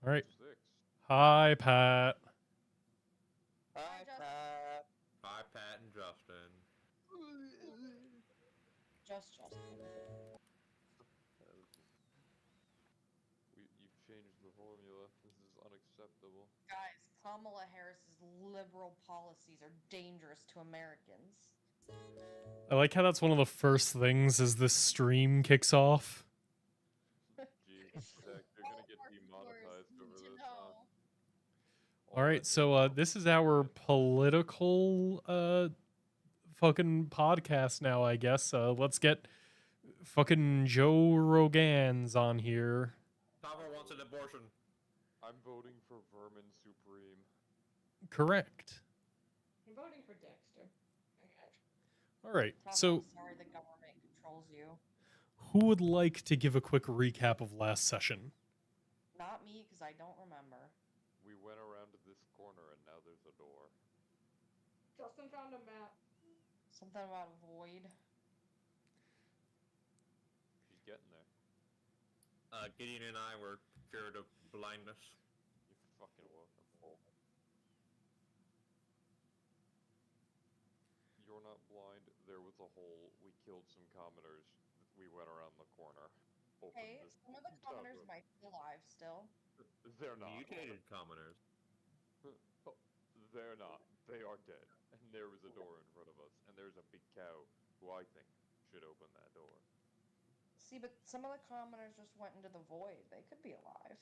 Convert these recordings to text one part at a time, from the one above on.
All right. 6. Hi, Pat. Hi, Justin. Pat. Hi, Pat and Justin. Just Justin. You've changed the formula. This is unacceptable. Guys, Kamala Harris's liberal policies are dangerous to Americans. I like how that's one of the first things as this stream kicks off. Jesus, Zach, you're gonna get demonetized over this, huh? All right, so this is our political fucking podcast now, I guess. Let's get fucking Joe Rogan's on here. Papa wants an abortion. I'm voting for Vermin Supreme. Correct. I'm voting for Dexter. All right, Tom, so I'm sorry the government controls you. who would like to give a quick recap of last session? Not me, because I don't remember. We went around to this corner and now there's a door. Justin found a map. Something about a void. She's getting there. Gideon and I were cured of blindness. You're fucking welcome. You're not blind. There was a hole. We killed some commoners. We went around the corner. Hey, some of the commoners might be alive still. They're not. Mutated commoners. They're not. They are dead. And there was a door in front of us. And there's a big cow who I think should open that door. See, but some of the commoners just went into the void. They could be alive.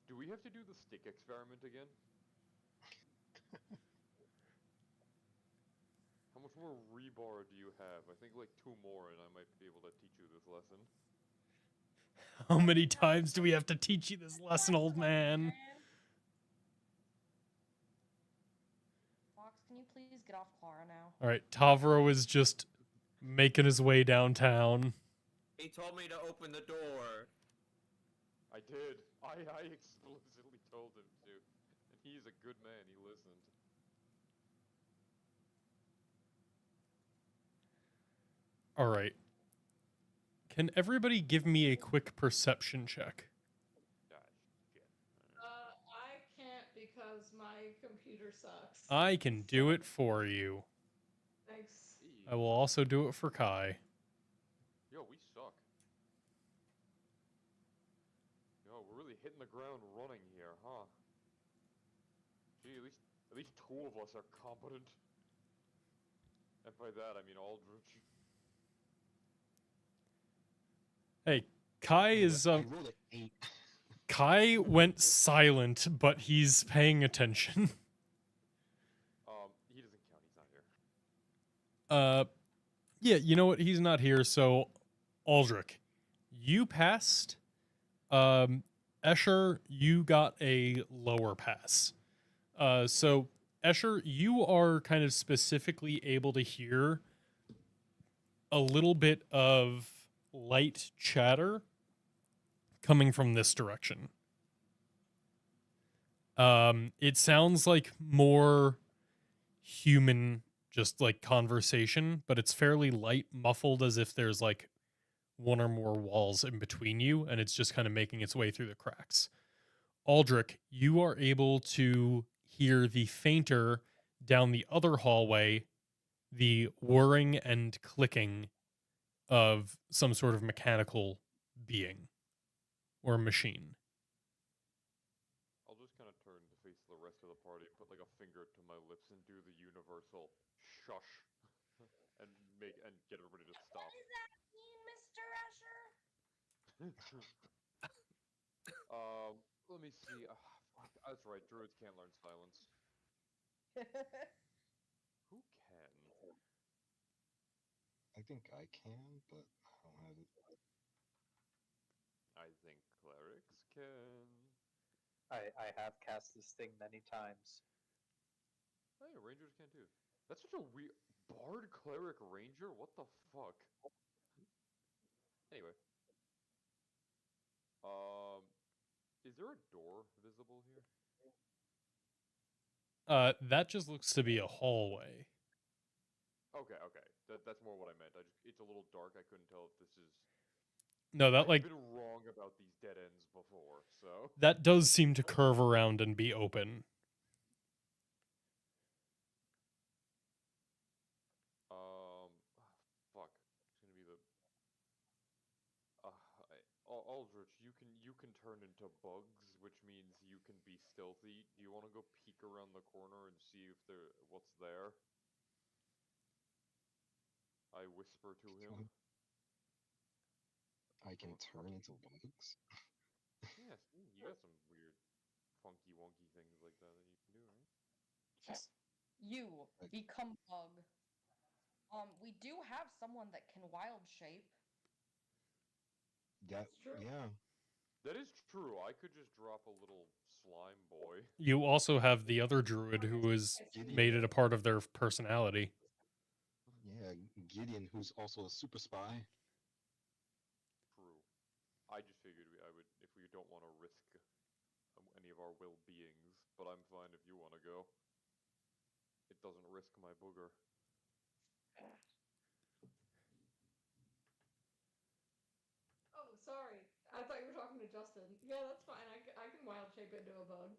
Do we have to do the stick experiment again? How much more rebar do you have? I think like 2 more and I might be able to teach you this lesson. How many times do we have to teach you this lesson, old man? Fox, can you please get off Clara now? All right, Tavro is just making his way downtown. He told me to open the door. I did. I explicitly told him to. And he's a good man. He listened. All right. Can everybody give me a quick perception check? I can't because my computer sucks. I can do it for you. Thanks. I will also do it for Kai. Yo, we suck. Yo, we're really hitting the ground running here, huh? Gee, at least 2 of us are competent. And by that, I mean Aldrich. Hey, Kai is Kai went silent, but he's paying attention. He doesn't count. He's not here. Yeah, you know what? He's not here, so Aldrich, you passed. Escher, you got a lower pass. So Escher, you are kind of specifically able to hear a little bit of light chatter coming from this direction. It sounds like more human, just like conversation, but it's fairly light, muffled, as if there's like 1 or more walls in between you, and it's just kind of making its way through the cracks. Aldrich, you are able to hear the fainter down the other hallway, the whirring and clicking of some sort of mechanical being or machine. I'll just kind of turn to face the rest of the party, put like a finger to my lips, and do the universal shush, and get everybody to stop. What does that mean, Mr. Escher? Let me see. That's right. Druids can't learn silence. Who can? I think I can, but I don't have it. I think clerics can. I have cast this thing many times. Oh yeah, rangers can too. That's such a weird bard cleric ranger. What the fuck? Anyway, is there a door visible here? That just looks to be a hallway. Okay. That's more what I meant. It's a little dark. I couldn't tell if this is. No, that I've like been wrong about these dead know? That does seem to curve around and be open. Fuck. It's gonna be the. Aldrich, you can turn into bugs, which means you can be stealthy. Do you want to go peek around the corner and see if what's there? I whisper to him. I can turn into bugs? Yeah, see, you got some weird, funky, wonky things like that you can do, right? You become bug. We do have someone that can wild shape. That, yeah. That is true. I could just drop a little slime boy. You also have the other druid who has made it a part of their personality. Yeah, Gideon, who's also a super spy. True. I just figured I would, if we don't want to risk any of our well-beings, but I'm fine if you want to go. It doesn't risk my booger. Oh, sorry. I thought you were talking to Justin. Yeah, that's fine. I can wild shape into a bug.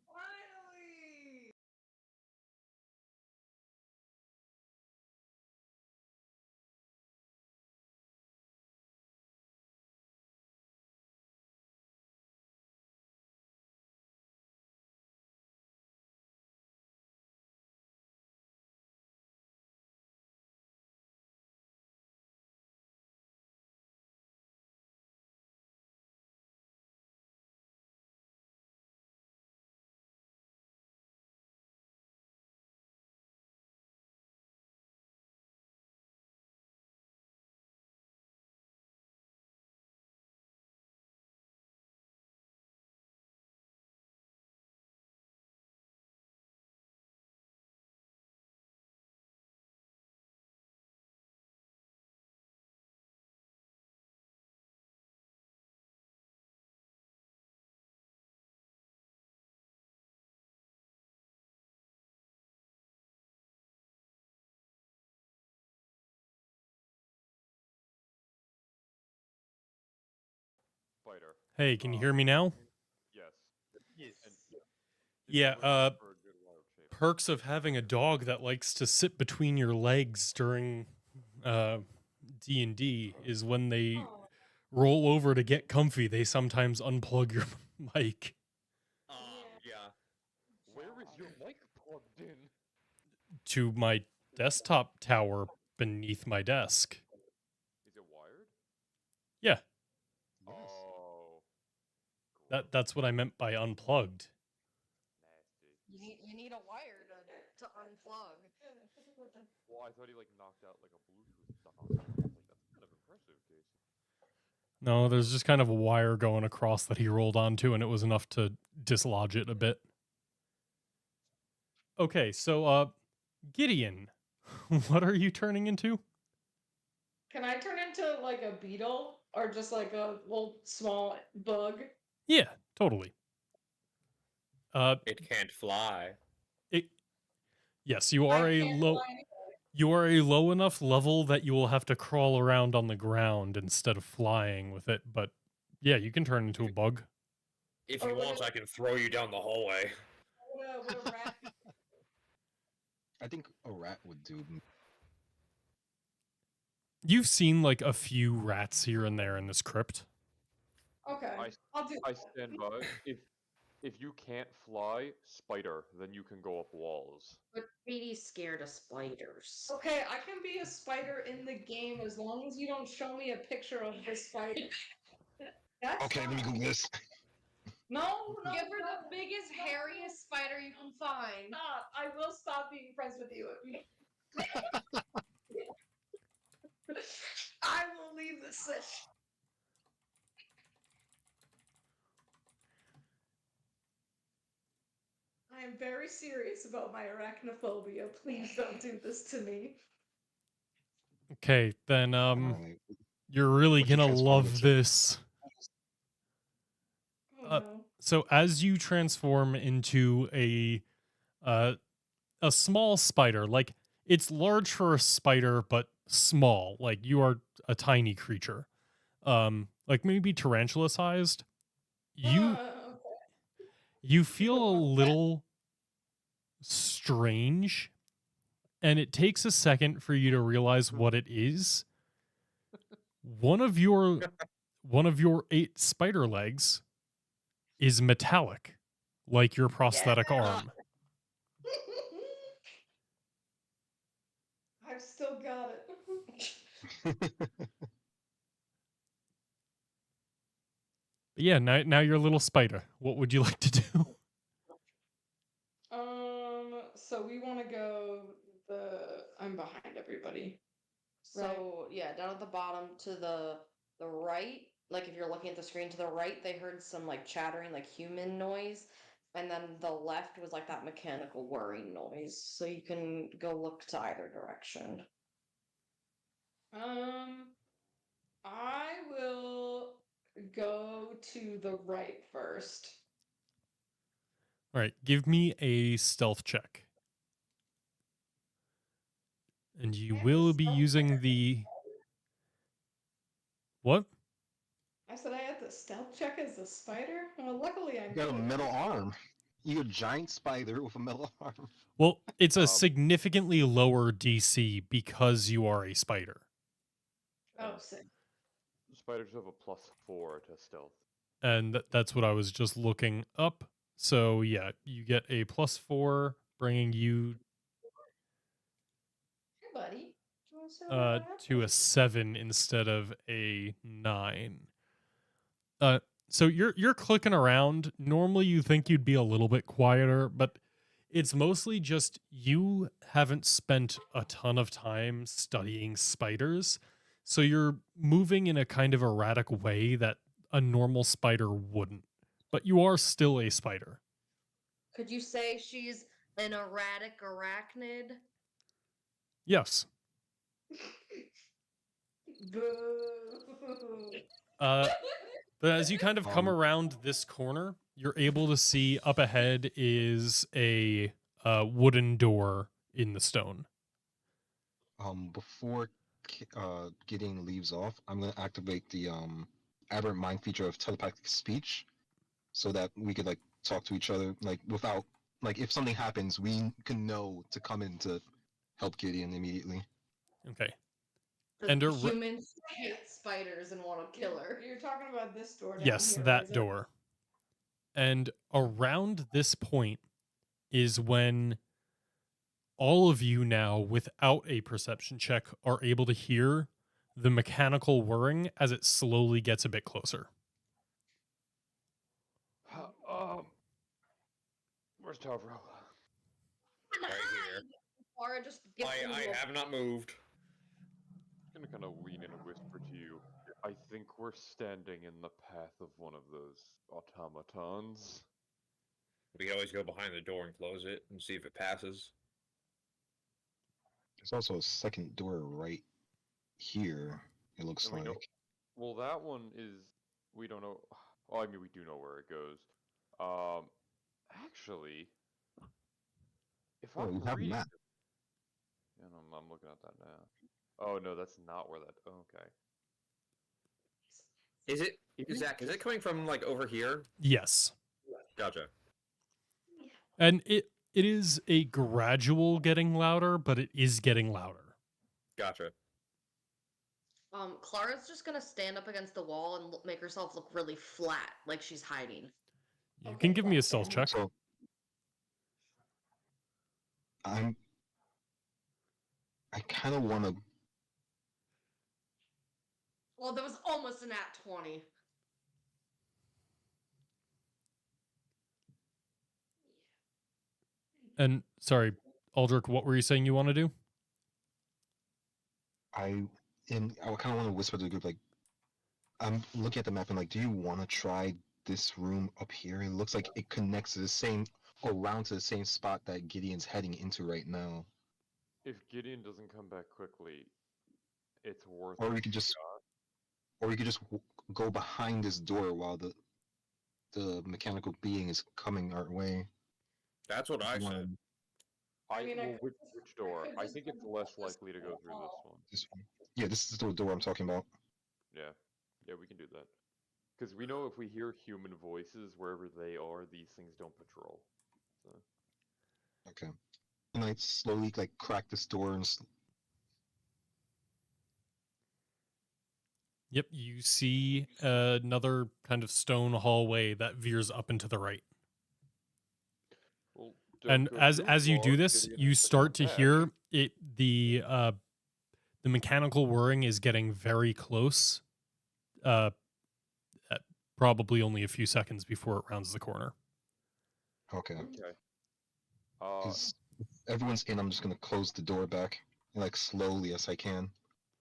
Finally! Spider. Hey, can you hear me now? Yes. Yes. And Yeah, for a good wild shape. perks of having a dog that likes to sit between your legs during D&D is when they Oh, roll over to get comfy, they sometimes unplug your mic Yeah. Where is your mic plugged in? to my desktop tower beneath my desk. Is it wired? Yeah, Yes. Oh. that's what I meant by unplugged. Nasty. You need a wire to unplug. Well, I thought he like knocked out like a Bluetooth dongle. I was like, that's kind of impressive, Casey. No, there's just kind of a wire going across that he rolled onto, and it was enough to dislodge it a bit. Okay, so Gideon, what are you turning into? can I turn into like a beetle or just like a little small bug? Yeah, totally. It can't fly. Yes, you I are a can't low. fly anyway. You are a low enough level that you will have to crawl around on the ground instead of flying with it. But yeah, you can turn into a bug. If Or you would want, it- I can throw you down the hallway. Would a rat I think a rat would do. You've seen like a few rats here and there in this crypt. Okay, I'll do I that. stand by. If you can't fly, spider, then you can go up walls. But Beatty's scared of spiders. Okay, I can be a spider in the game as long as you don't show me a picture of the spider. That's Okay, let me fine. Google this. No, no, Give her no, the biggest, no, hairiest spider you can find. Stop! I will stop being friends with you. I will leave the session. I am very serious about my arachnophobia. Please don't do this to me. Okay, then Alright. you're really What'd you gonna transform love into? this. Oh Uh, no. So as you transform into uh, a small spider, like it's large for a spider, but small. Like you are a tiny creature, like maybe tarantula sized. You Okay. you feel a little strange, and it takes a second for you to realize what it is. One of your 8 spider legs is metallic, like your prosthetic arm. I've still got it. But yeah, now you're a little spider. What would you like to do? So we want to go I'm behind everybody. So yeah, down at the bottom to the right, like if you're looking at the screen to the right, they heard some like chattering, like human noise, and then the left was like that mechanical whirring noise. So you can go look to either direction. I will go to the right first. All right, give me a stealth check. And you I have to will be stealth using check. the what? I said I had to stealth check as a spider? Well, luckily I'm You got a good. metal arm. You're a giant spider with a metal arm. Well, it's a Um, significantly lower DC because you are a spider. Oh, and sick. spiders have a +4 to stealth. And that's what I was just looking up. So yeah, you get a +4, bringing you Hey, buddy. Do you want to say hello to to a 7 instead of a 9. So you're clicking around. Normally you think you'd be a little bit quieter, but it's mostly just you haven't spent a ton of time studying spiders. So you're moving in a kind of erratic way that a normal spider wouldn't. But you are still a spider. Could you say she's an erratic arachnid? Yes. Boo. But as you kind of come around this corner, you're able to see up ahead is a wooden door in the stone. Before Gideon leaves off, I'm gonna activate the aberrant mind feature of telepathic speech, so that we could like talk to each other like without like if something happens, we can know to come in to help Gideon immediately. Okay. The And humans hate spiders and want to kill her. You're talking about this door down yes, here, that is it? door. And around this point is when all of you now, without a perception check, are able to hear the mechanical whirring as it slowly gets a bit closer. Where's Tavro? Right here. Laura just gets I into a- have not moved. I'm gonna kind of lean in and whisper to you. I think we're standing in the path of one of those automatons. We can always go behind the door and close it and see if it passes. There's also a second door right here. It looks And we like. don't. Well, that one is. We don't know. Oh, I mean, we do know where it goes. Actually, if Oh, I'm you have a reading, map. and I'm looking at that now. Oh no, that's not where that. Okay. Is it, Zach, is it coming from, like, over here? Yes. Gotcha. And it is a gradual getting louder, but it is getting louder. Gotcha. Clara's just gonna stand up against the wall and make herself look really flat, like she's hiding. You Okay, can give me a that's stealth fine. check. So I kind of want to. Well, that was almost an at 20. And sorry, Aldrich, what were you saying you want to do? I kind of want to whisper to the group like, I'm looking at the map and like, do you want to try this room up here? It looks like it connects to the same, around to the same spot that Gideon's heading into right now. If Gideon doesn't come back quickly, it's worth. Or we could just, go behind this door while the mechanical being is coming our way. That's what I said. I mean, well, which door? could I just think it's go less this likely to go through this wall. one. This one. Yeah, this is the door I'm talking about. Yeah, we can do that. Because we know if we hear human voices wherever they are, these things don't patrol. So. Okay. And I slowly like crack this door and Yep, you see another kind of stone hallway that veers up and to the right. Well, And don't go as too as you do far, this, Gideon you has to come start to back. hear it. The mechanical whirring is getting very close. At probably only a few seconds before it rounds the corner. okay. Okay. Because everyone's in, I'm just gonna close the door back, like slowly as I can,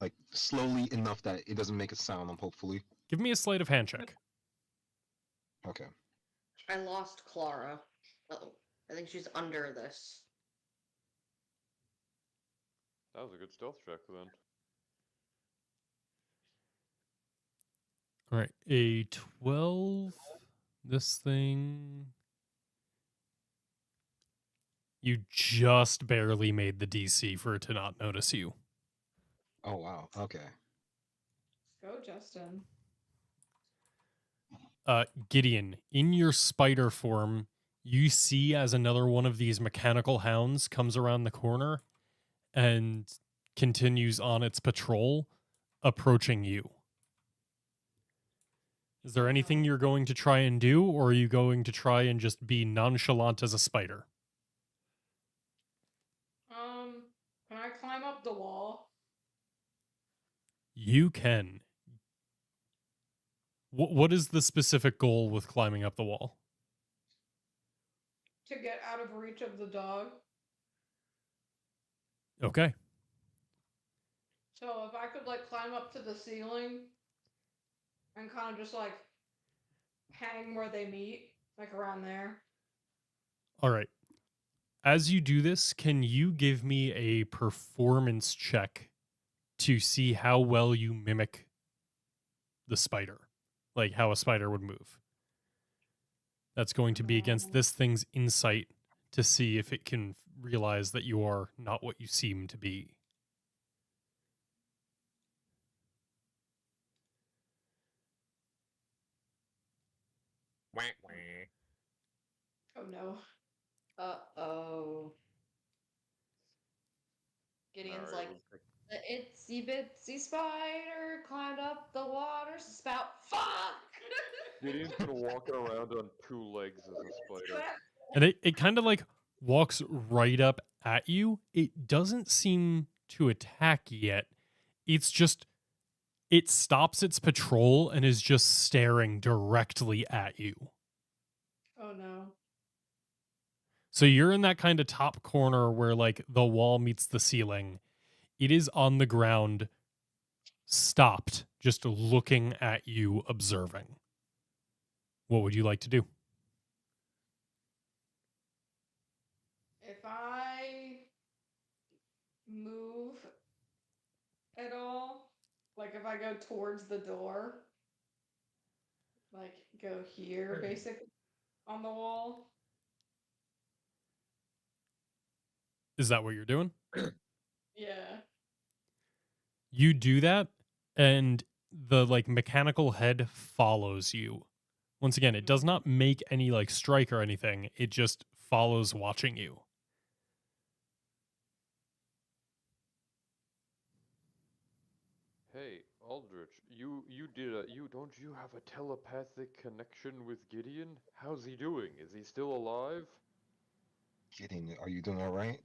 like slowly enough that it doesn't make a sound. Hopefully. Give me a sleight of hand check. Okay. I lost Clara. Oh, I think she's under this. that was a good stealth check then. All right, a 12. This thing. You just barely made the DC for it to not notice you. Oh wow. Okay. Go, Justin. Gideon, in your spider form, you see as another one of these mechanical hounds comes around the corner and continues on its patrol, approaching you. Is there anything you're going to try and do, or are you going to try and just be nonchalant as a spider? Can I climb up the wall? You can. What is the specific goal with climbing up the wall? To get out of reach of the dog. Okay. So if I could like climb up to the ceiling and kind of just like hang where they meet, like around there. All right. As you do this, can you give me a performance check to see how well you mimic the spider? Like how a spider would move. That's going to be against this thing's insight to see if it can realize that you are not what you seem to be. Wah, wah. Oh no. Uh-oh. Gideon's Alright, like, the itsy bitsy spider climbed up the water spout. Fuck! Gideon's gonna walk around on 2 legs as a spider. And it kind of like walks right up at you. It doesn't seem to attack yet. It's just, it stops its patrol and is just staring directly at you. Oh no. So you're in that kind of top corner where like the wall meets the ceiling. It is on the ground, stopped, just looking at you, observing. What would you like to do? If I move at all, like if I go towards the door, like go here basically on the wall. Is that what you're doing? Yeah. You do that, and the like mechanical head follows you. Once again, it does not make any like strike or anything. It just follows watching you. Hey, Aldrich, you don't you have a telepathic connection with Gideon? How's he doing? Is he still alive? Gideon, are you doing all right?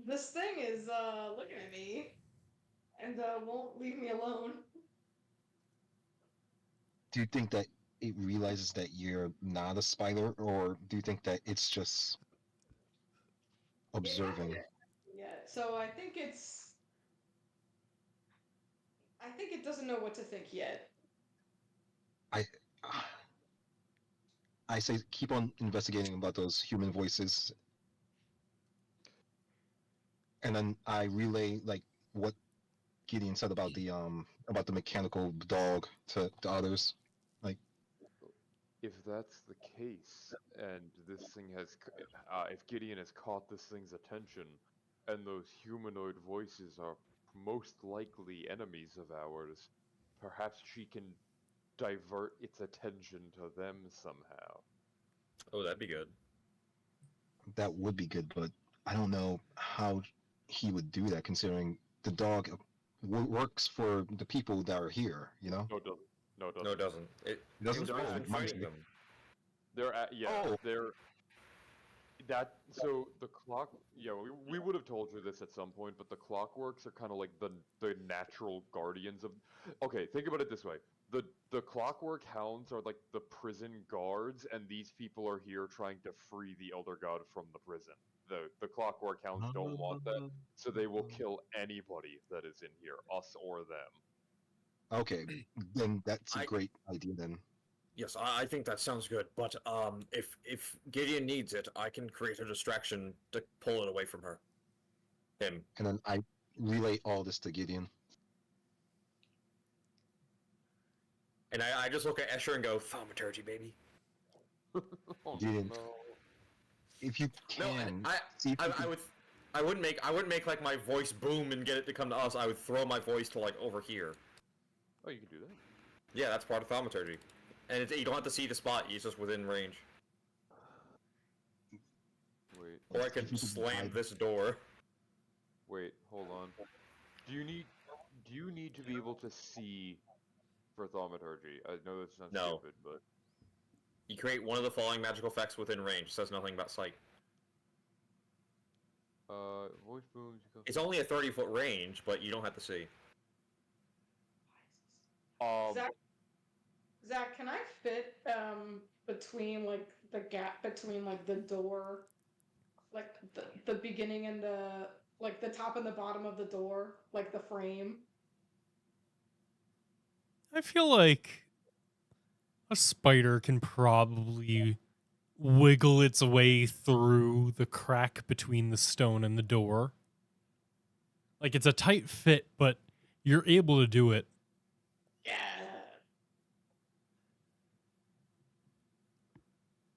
This thing is looking at me and won't leave me alone. Do you think that it realizes that you're not a spider, or do you think that it's just observing? Yeah. So I think it doesn't know what to think yet. I I say keep on investigating about those human voices, and then I relay like what Gideon said about the mechanical dog to others. Like, If that's the case, and this thing has, if Gideon has caught this thing's attention, and those humanoid voices are most likely enemies of ours, perhaps she can divert its attention to them somehow. Oh, that'd be good. That would be good, but I don't know how he would do that, considering the dog works for the people that are here. You know, No, it doesn't. No, it doesn't. No, it doesn't. It doesn't? was Oh, been my fighting mistake. them. They're at, yeah, Oh. they're that. So the clock, yeah, we would have told you this at some point, but the clockworks are kind of like the natural guardians of. Okay, think about it this way: the clockwork hounds are like the prison guards, and these people are here trying to free the elder god from the prison. The clockwork hounds don't want that, so they will kill anybody that is in here, us or them. Okay, then that's a I- great idea. Then Yes, I think that sounds good. But if Gideon needs it, I can create a distraction to pull it away from her. Him. and then I relay all this to Gideon. And I just look at Escher and go, thaumaturgy, baby. Oh, Gideon. no. If you No, can, and see if you can- I wouldn't make like my voice boom and get it to come to us. I would throw my voice to like over here. Oh, you can do that. Yeah, that's part of thaumaturgy. And you don't have to see the spot. It's just within range. Wait, Or I could If you could slam hide- this door. wait, hold on. Do you need to be able to see for thaumaturgy? I know that sounds No. stupid, but You create one of the following magical effects within range. It says nothing about sight. voice booms. It's only a 30-foot range, but you don't have to see. Zach, can I fit between like the gap between like the door, like the beginning and the top and the bottom of the door, like the frame? I feel like a spider can probably wiggle its way through the crack between the stone and the door. Like, it's a tight fit, but you're able to do it. Yeah.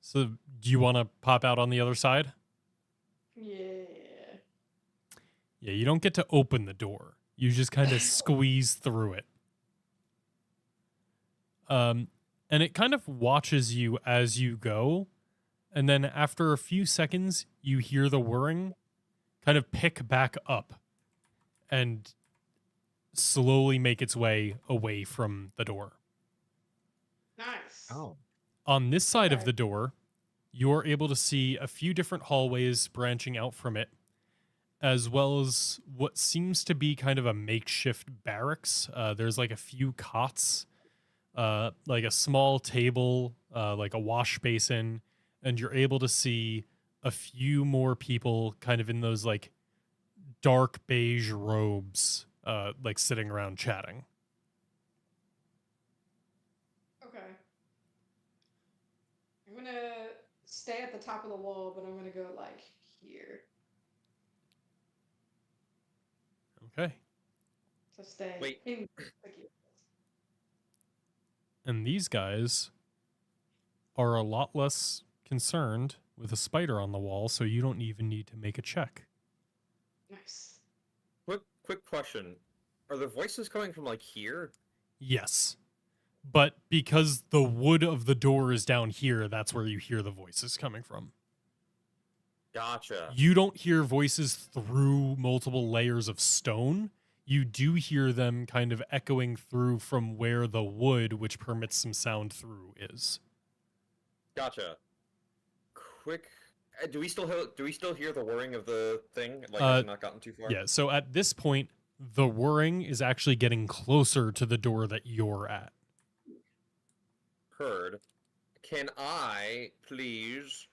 So, do you want to pop out on the other side? Yeah. Yeah, you don't get to open the door. You just kind of squeeze through it. And it kind of watches you as you go. And then after a few seconds, you hear the whirring kind of pick back up and slowly make its way away from the door. Nice. Oh, On this side of Okay. the door, you're able to see a few different hallways branching out from it, as well as what seems to be kind of a makeshift barracks. There's like a few cots, like a small table, like a wash basin, and you're able to see a few more people kind of in those like dark beige robes, like sitting around chatting. Okay. I'm gonna stay at the top of the wall, but I'm gonna go like here Okay. to stay Wait. in secure. And these guys are a lot less concerned with a spider on the wall, so you don't even need to make a check. Nice. Quick question. Are the voices coming from like here? Yes. But because the wood of the door is down here, that's where you hear the voices coming from. Gotcha. You don't hear voices through multiple layers of stone. You do hear them kind of echoing through from where the wood, which permits some sound through, is. Gotcha. Quick. Do we still hear the whirring of the thing? Like, has it not gotten too far? Yeah, so at this point, the whirring is actually getting closer to the door that you're at. Heard. Can I please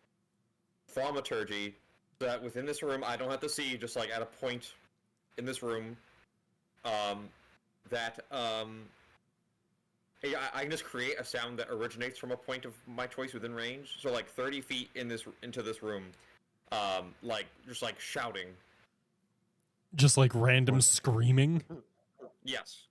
thaumaturgy so that within this room I don't have to see, just like at a point in this room, I can just create a sound that originates from a point of my choice within range. So like 30 feet into this room, like just like shouting. Just like random screaming. Yes.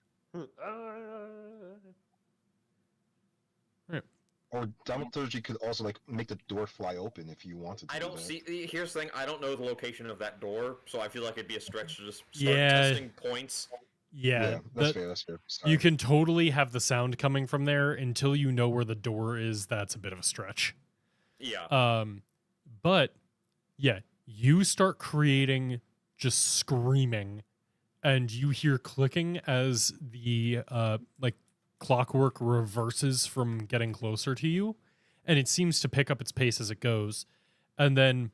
or dramaturgy could also like make the door fly open if you wanted to. I do don't that. see. Here's the thing. I don't know the location of that door, so I feel like it'd be a stretch to just start Yeah. testing points Yeah, that's fair. That's fair. you Sorry. can totally have the sound coming from there until you know where the door is. That's a bit of a stretch. Yeah. But yeah, you start creating just screaming, and you hear clicking as the like clockwork reverses from getting closer to you, and it seems to pick up its pace as it goes. And then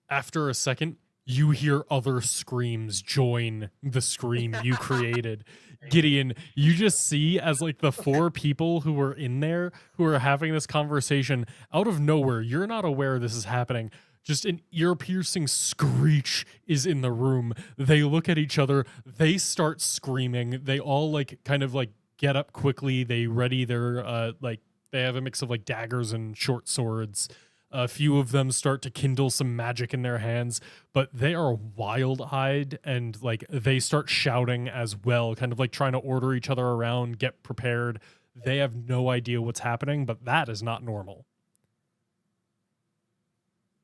after a second, you hear other screams join the scream you created. Gideon, you just see as like the four people who were in there who are having this conversation out of nowhere. You're not aware this is happening. Just an ear-piercing screech is in the room. They look at each other. They start screaming. They all like kind of like get up quickly. They ready their like they have a mix of like daggers and short swords. A few of them start to kindle some magic in their hands, but they are wild-eyed and like they start shouting as well, kind of like trying to order each other around, get prepared. They have no idea what's happening, but that is not normal.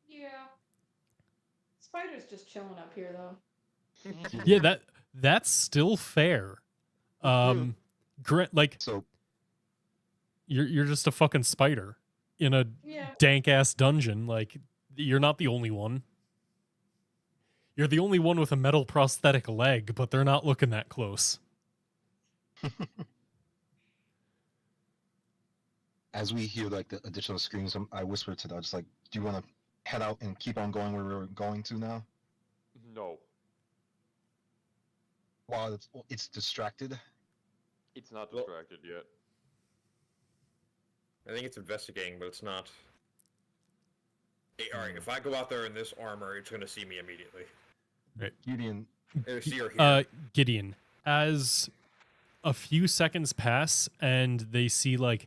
Yeah. Spider's just chilling up here, though. Yeah, that's still fair. Like So you're just a fucking spider in a Yeah. dank ass dungeon. Like you're not the only one. You're the only one with a metal prosthetic leg, but they're not looking that close. as we hear like the additional screams, I whisper to them, just like, "Do you want to head out and keep on going where we're going to now?" No, While it's distracted. it's not Well- distracted yet. I think it's investigating, but it's not. Hey, all right, if I go out there in this armor, it's gonna see me immediately. Gideon, See or hear. Gideon, as a few seconds pass and they see like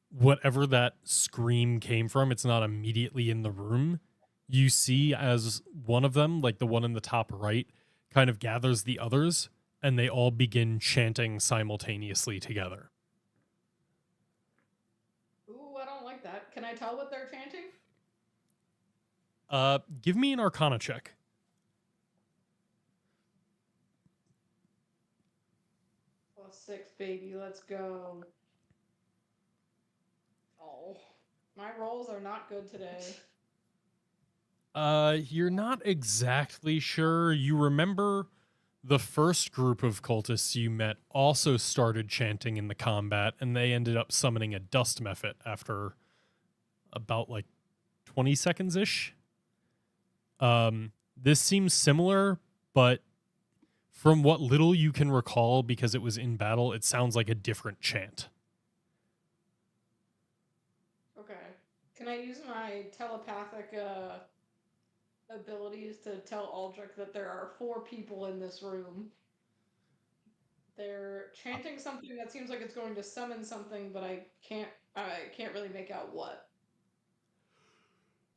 whatever that scream came from, it's not immediately in the room. You see as one of them, like the one in the top right, kind of gathers the others and they all begin chanting simultaneously together. Ooh, I don't like that. Can I tell what they're chanting? Give me an Arcana check. +6, baby. Let's go. Oh, my rolls are not good today. You're not exactly sure. You remember the first group of cultists you met also started chanting in the combat, and they ended up summoning a dust mephit after about like 20 seconds ish. This seems similar, but from what little you can recall, because it was in battle, it sounds like a different chant. Okay. Can I use my telepathic abilities to tell Aldrich that there are 4 people in this room? They're chanting something that seems like it's going to summon something, but I can't really make out what.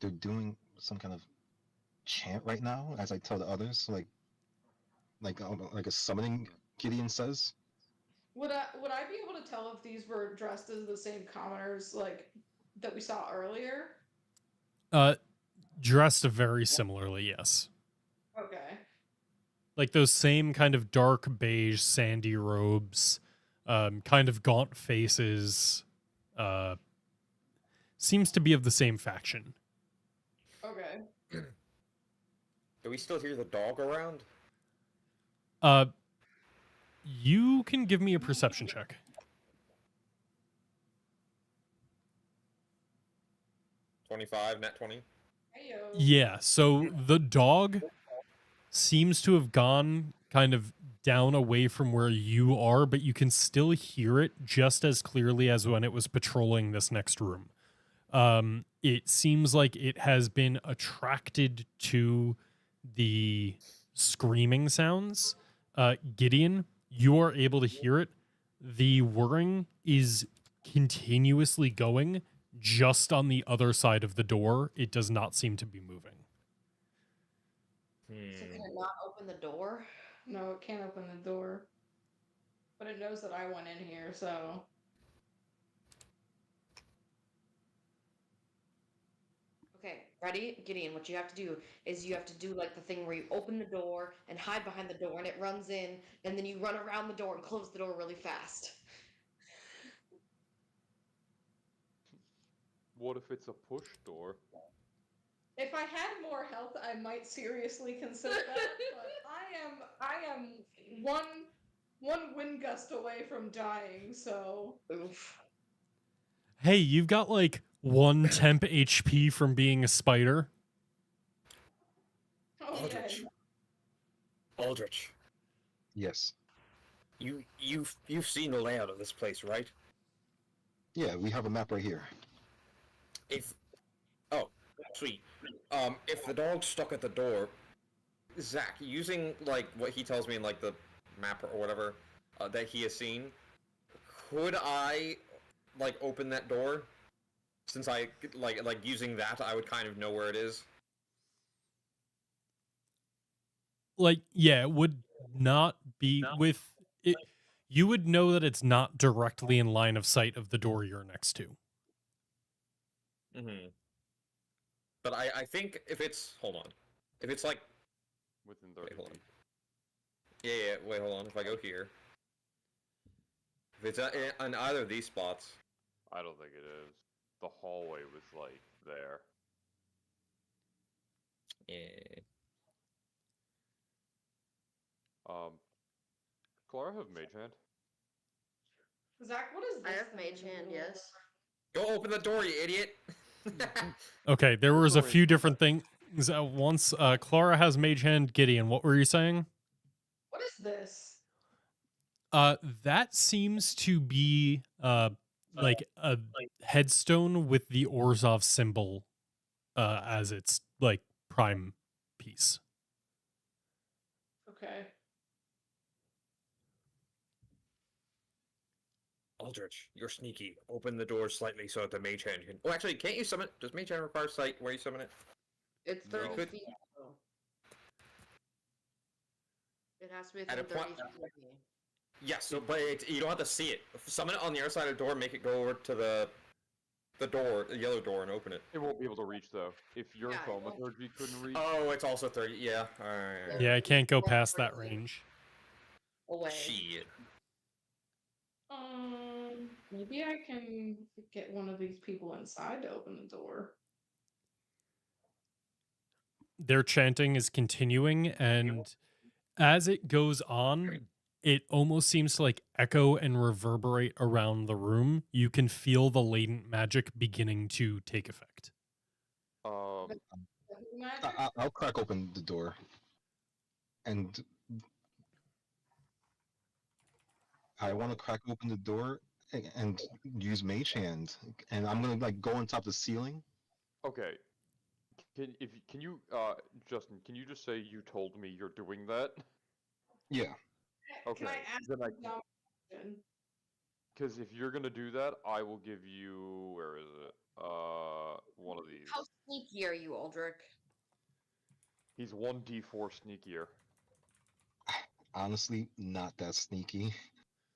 they're doing some kind of chant right now, as I tell the others, like a summoning. Gideon says. Would I be able to tell if these were dressed as the same commoners like that we saw earlier? Dressed very similarly, yes. Okay. Like those same kind of dark beige sandy robes, kind of gaunt faces, seems to be of the same faction. Okay. Do we still hear the dog around? You can give me a perception check. 25, nat 20. Heyo. Yeah, so the dog seems to have gone kind of down away from where you are, but you can still hear it just as clearly as when it was patrolling this next room. It seems like it has been attracted to the screaming sounds. Gideon, you are able to hear it. The whirring is continuously going just on the other side of the door. It does not seem to be moving. So can it not open the door? No, it can't open the door. But it knows that I went in here, so Okay, ready? Gideon, what you have to do is you have to do like the thing where you open the door and hide behind the door and it runs in, and then you run around the door and close the door really fast. What if it's a push door? If I had more health, I might seriously consider that. But I am one wind gust away from dying. So Oof. Hey, you've got like 1 temp HP from being a spider. oh Aldrich. yeah. Aldrich, Yes. you've seen the layout of this place, right? Yeah, we have a map right here. If oh, sweet. If the dog's stuck at the door, Zach, using like what he tells me in like the map or whatever that he has seen, could I like open that door? Since I like using that, I would kind of know where it is. Like, yeah, it would not be with it. You would know that it's not directly in line of sight of the door you're next to. Mm-hmm. But I think if it's hold on, if it's like Within wait, 30 hold on. feet. Yeah, wait, hold on. If I go here, if it's on either of these spots, I don't think it is. The hallway was like there. yeah. Clara have mage hand? Zach, what is this? I have thing in mage the hand, middle? yes. Go open the door, you idiot! Okay, there was a Sorry. few different things at once. Clara has mage hand. Gideon, what were you saying? What is this? That seems to be like a headstone with the Orzhov symbol as its like prime piece. Okay. Aldrich, you're sneaky. Open the door slightly so that the mage hand can. Oh, actually, can't you summon? Does mage hand require sight where you summon it? It's No. 30 Could- feet. Though. It has to be At a within 30 point- feet of me. Yes, so, but you don't have to see it. Summon it on the other side of the door. Make it go over to the door, the yellow door, and open it. It won't be able to reach though. If your Yeah, it won't. thaumaturgy couldn't reach, Oh, it's also 30. Yeah. Alright. Yeah, I can't go past that range. Away. Shit. Maybe I can get one of these people inside to open the door. Their chanting is continuing, and as it goes on, it almost seems to like echo and reverberate around the room. You can feel the latent magic beginning to take effect. Magic? I'll crack open the door, and I want to crack open the door and use mage hand, and I'm gonna like go on top of the ceiling. okay. Can you Justin? Can you just say you told me you're doing that? Yeah. Okay. Can I ask Then a dumb question? because if you're gonna do that, I will give you where is it? One of these. How sneaky are you, Aldrich? He's 1d4 sneakier. Honestly, not that sneaky.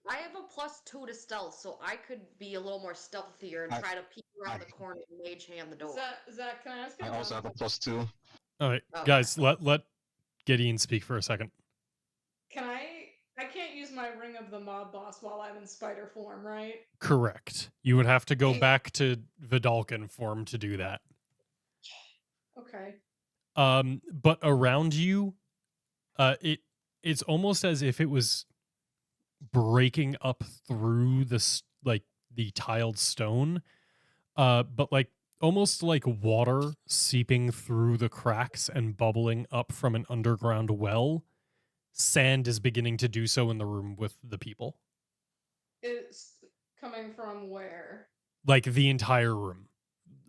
I have a +2 to stealth, so I could be a little more stealthier and I- try to peek around I- the corner and mage hand the door. Zach, can I ask you I a also dumb have a question? +2. All right, Okay. guys, let Gideon speak for a second. Can I can't use my Ring of the Mob Boss while I'm in spider form, right? Correct. You would have to go Hey. back to Vidalcan form to do that. Okay. But around you, it's almost as if it was breaking up through like the tiled stone, but like almost like water seeping through the cracks and bubbling up from an underground well. Sand is beginning to do so in the room with the people. It's coming from where? Like the entire room,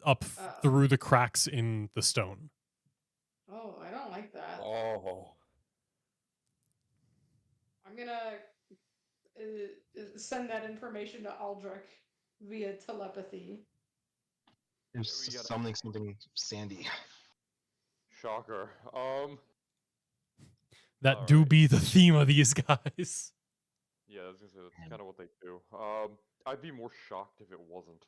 up Oh. through the cracks in the stone. Oh, I don't like that. Oh. I'm gonna send that information to Aldrich via telepathy. I'm we gotta- summoning something sandy. Shocker. That do Alright. be the theme of these guys. Yeah, I was gonna say that's kind of what they do. I'd be more shocked if it wasn't.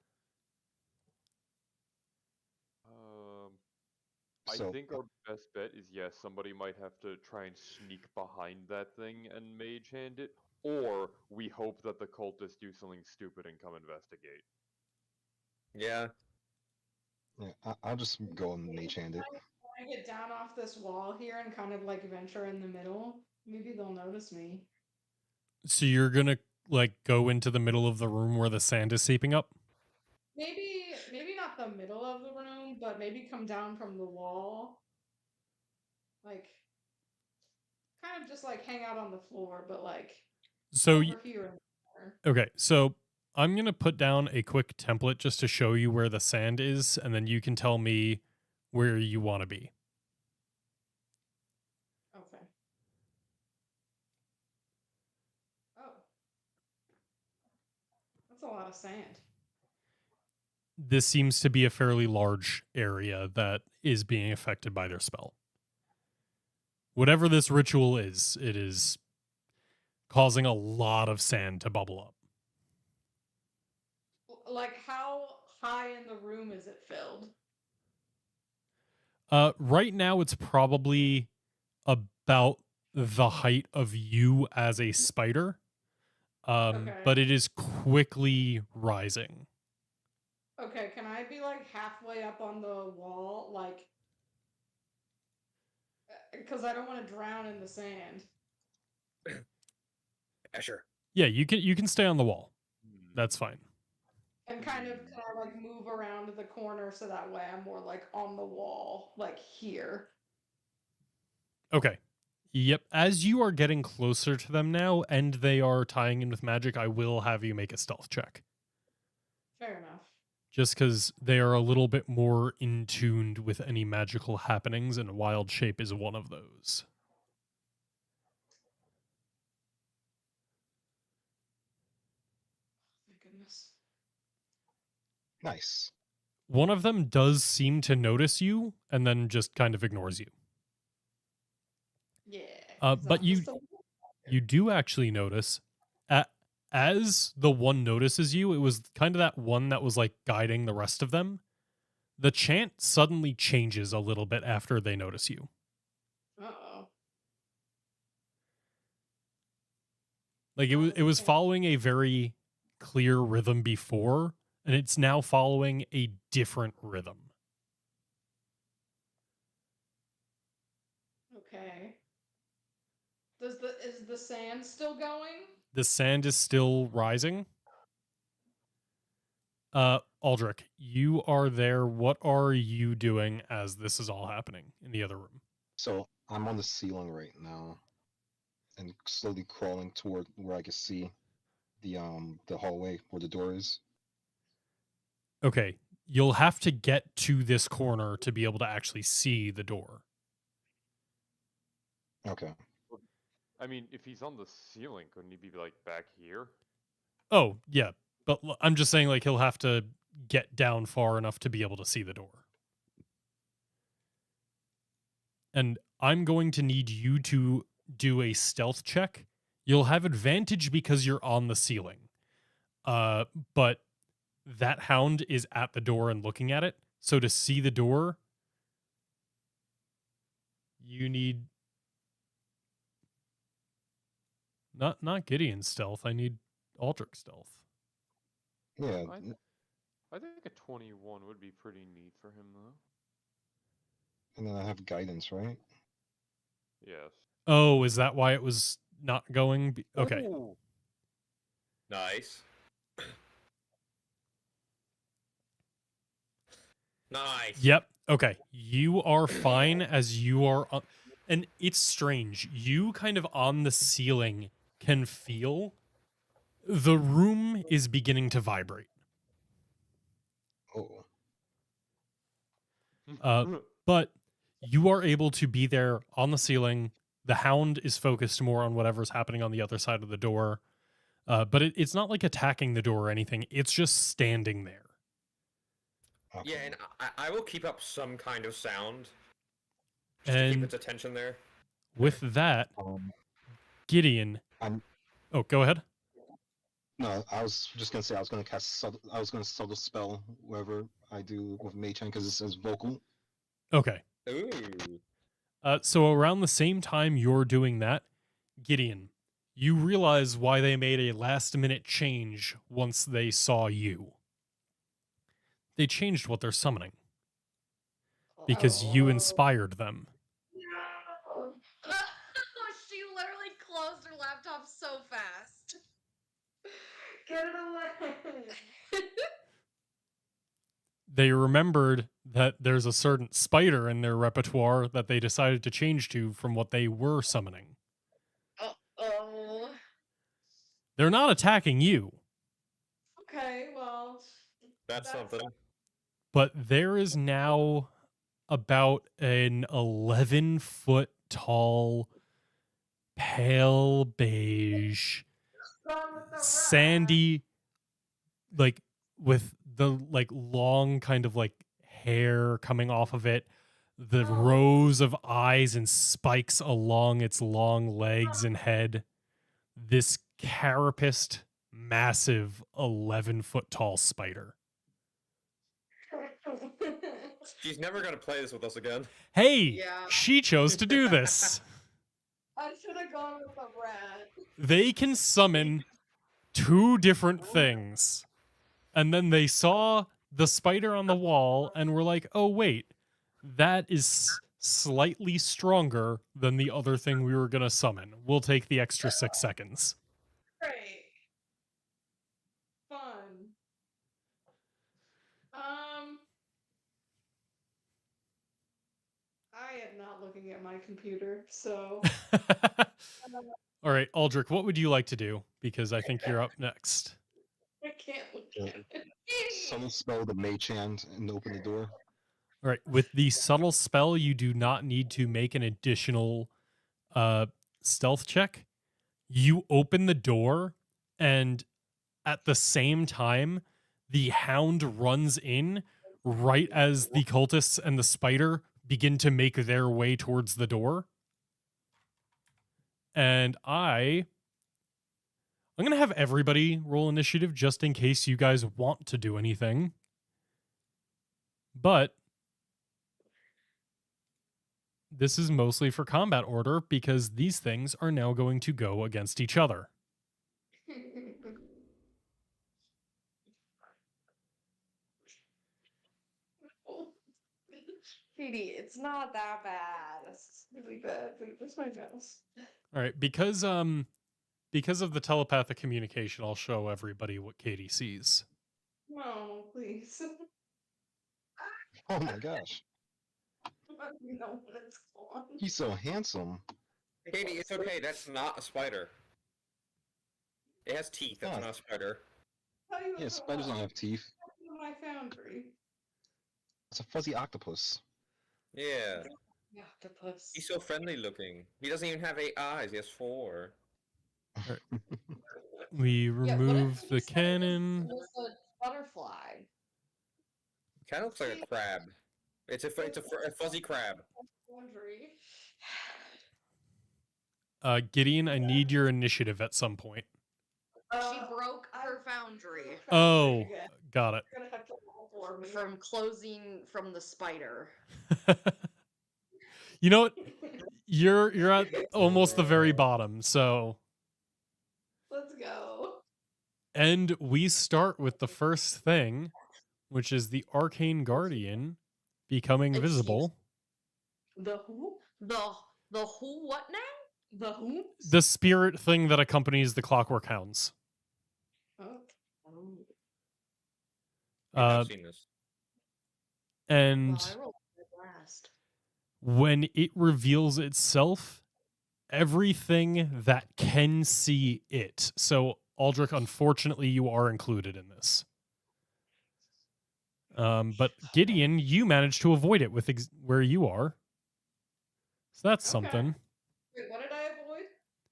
I So think our best bet is yes, somebody might have to try and sneak behind that thing and mage hand it, or we hope that the cultists do something stupid and come investigate. Yeah. yeah, I'll just go and mage hand it. When I get down off this wall here and kind of like venture in the middle, maybe they'll notice me. So you're gonna like go into the middle of the room where the sand is seeping up? Maybe not the middle of the room, but maybe come down from the wall. Like kind of just like hang out on the floor, but like So over here and there. okay, so I'm gonna put down a quick template just to show you where the sand is, and then you can tell me where you want to be. Okay. Oh. That's a lot of sand. This seems to be a fairly large area that is being affected by their spell. Whatever this ritual is, it is causing a lot of sand to bubble up. Like how high in the room is it filled? Right now, it's probably about the height of you as a spider, Okay. but it is quickly rising. Okay, can I be like halfway up on the wall, like, because I don't want to drown in the sand. Yeah, sure. Yeah, you can stay on the wall. That's fine. And kind of like move around the corner so that way I'm more like on the wall, like here. Okay. Yep. As you are getting closer to them now, and they are tying in with magic, I will have you make a stealth check. Fair enough. Just because they are a little bit more in tuned with any magical happenings, and wild shape is one of those. My goodness. Nice. One of them does seem to notice you and then just kind of ignores you. Yeah. But you do actually notice, as the one notices you, it was kind of that one that was like guiding the rest of them. The chant suddenly changes a little bit after they notice you. Uh-oh. Like it was following a very clear rhythm before, and it's now following a different rhythm. Okay. Is the sand still going? The sand is still rising. Aldrich, you are there. What are you doing as this is all happening in the other room? So I'm on the ceiling right now, and slowly crawling toward where I can see the hallway where the door is. Okay, you'll have to get to this corner to be able to actually see the door. Okay. I mean, if he's on the ceiling, couldn't he be like back here? Oh, yeah. But I'm just saying, like, he'll have to get down far enough to be able to see the door. And I'm going to need you to do a stealth check. You'll have advantage because you're on the ceiling. But that hound is at the door and looking at it. So to see the door, you need not Gideon's stealth. I need Aldrich's stealth. Yeah. I think a 21 would be pretty neat for him, though. And then I have guidance, right? Yes. Oh, is that why it was not going? Okay. Ooh. Nice. Nice. Yep. Okay. You are fine as you are on, and it's strange. You kind of on the ceiling can feel the room is beginning to vibrate. Oh. But you are able to be there on the ceiling. The hound is focused more on whatever's happening on the other side of the door. But it's not like attacking the door or anything. It's just standing there. Okay. Yeah, and I will keep up some kind of sound. Just to keep And its attention there. with that, Gideon. Oh, go ahead. No, I was just gonna say I was gonna cast. I was gonna subtle spell wherever I do with Mage Hand because it says vocal. Okay. Ooh. So around the same time you're doing that, Gideon, you realize why they made a last-minute change once they saw you. They changed what they're summoning because you inspired them. No. She literally closed her laptop so fast. Get it away. They remembered that there's a certain spider in their repertoire that they decided to change to from what they were summoning. Oh. They're not attacking you, Okay, well, That's something. but there is now about an 11-foot tall, pale beige, gone with the rat. sandy, like with the like long kind of like hair coming off of it, the Oh. rows of eyes and spikes along its long legs and head. This carapaced, massive 11-foot tall spider. She's never gonna play this with us again. Hey, Yeah. she chose to do this. I should have gone with the rat. They can summon 2 different things. And then they saw the spider on the wall and were like, oh, wait, that is slightly stronger than the other thing we were going to summon. We'll take the extra 6 seconds. Great. Fun. I am not looking at my computer, so All right, Aldrich, what would you like to do? Because I think you're up next. I can't look Yeah. at it. Someone spell the mage hand and open the door. All right, with the subtle spell, you do not need to make an additional stealth check. You open the door, and at the same time, the hound runs in right as the cultists and the spider begin to make their way towards the door. And I'm going to have everybody roll initiative just in case you guys want to do anything. But this is mostly for combat order because these things are now going to go against each other. Katie, it's not that bad. That's really bad. Wait, where's my mouse? All right, because of the telepathic communication, I'll show everybody what Katie sees. No, please. Oh my gosh, You know what it's called. he's so handsome. Katie, it's okay. That's not a spider. It has teeth. That's Oh. not a spider. Tell you Yeah, what, spiders don't have teeth. my foundry. It's a fuzzy octopus. Yeah. The octopus. He's so friendly looking. He doesn't even have 8 eyes. He has 4. We Yeah, what if remove you the said cannon. It was a butterfly. Kind of looks like a crab. It's a fuzzy crab. Foundry. Gideon, I need your initiative at some point. She broke her foundry Oh, got it. You're gonna have to roll for me. from closing from the spider. You know what? You're at almost the very bottom, so. Let's go. And we start with the first thing, which is the Arcane Guardian becoming Excuse- visible. The who? The who? What now? The who? The spirit thing that accompanies the Clockwork Hounds. Oh. I've seen this. And Well, I rolled it last. when it reveals itself, everything that can see it. So, Aldrich, unfortunately, you are included in this. But Gideon, you managed to avoid it with where you are. So that's Okay. something. Wait, what did I avoid?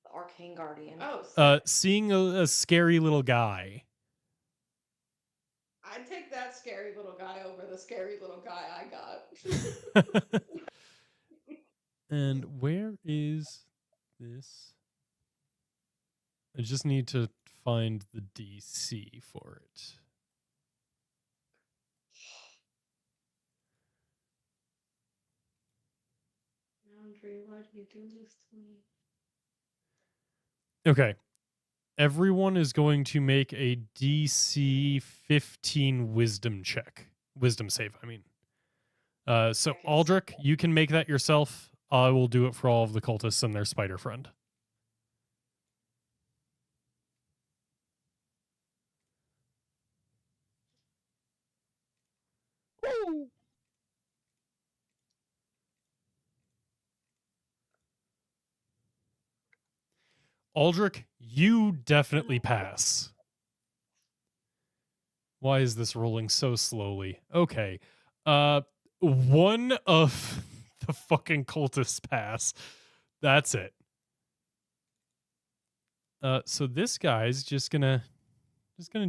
The Arcane Guardian. Oh, sick. Seeing a scary little guy. I'd take that scary little guy over the scary little guy I got. And where is this? I just need to find the DC for it. Andre, why do you do this to me? Okay. Everyone is going to make a DC 15 wisdom check. Wisdom save, I mean. So Okay. Aldrich, you can make that yourself. I will do it for all of the cultists and their spider friend. Aldrich, you definitely pass. Why is this rolling so slowly? Okay. One of the fucking cultists pass. That's it. So this guy's just gonna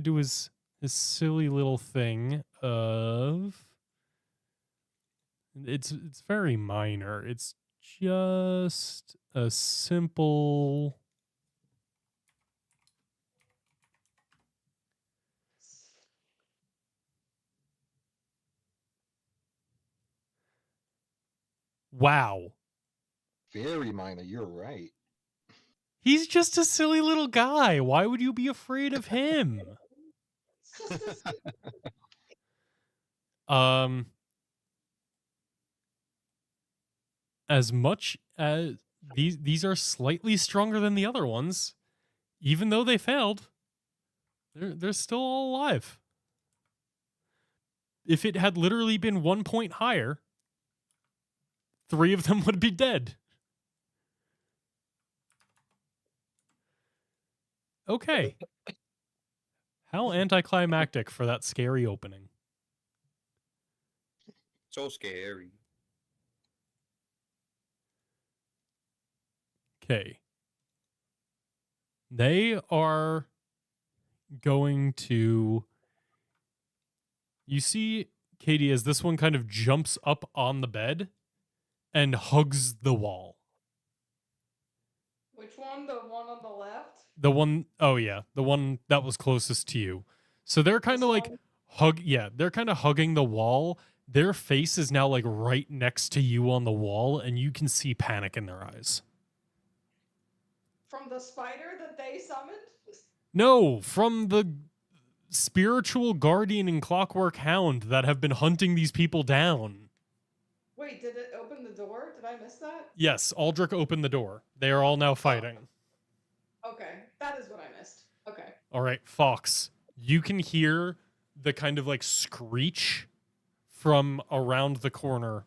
do his silly little thing of it's very minor. It's just a simple wow. Very minor. You're right. He's just a silly little guy. Why would you be afraid of him? It's just this. As much as these are slightly stronger than the other ones, even though they failed, they're still all alive. If it had literally been 1 point higher, 3 of them would be dead. Okay. How anticlimactic for that scary opening. So scary. Okay. They are going to. You see, Katie, as this one kind of jumps up on the bed and hugs the wall. Which one? The one on the left? The one, oh yeah, the one that was closest to you. So they're kind This of like one? they're kind of hugging the wall. Their face is now like right next to you on the wall, and you can see panic in their eyes. From the spider that they summoned? No, from the spiritual guardian and clockwork hound that have been hunting these people down. Wait, did it open the door? Did I miss that? Yes, Aldrich opened the door. They are all now fighting. Okay, that is what I missed. Okay. All right, Fox, you can hear the kind of like screech from around the corner,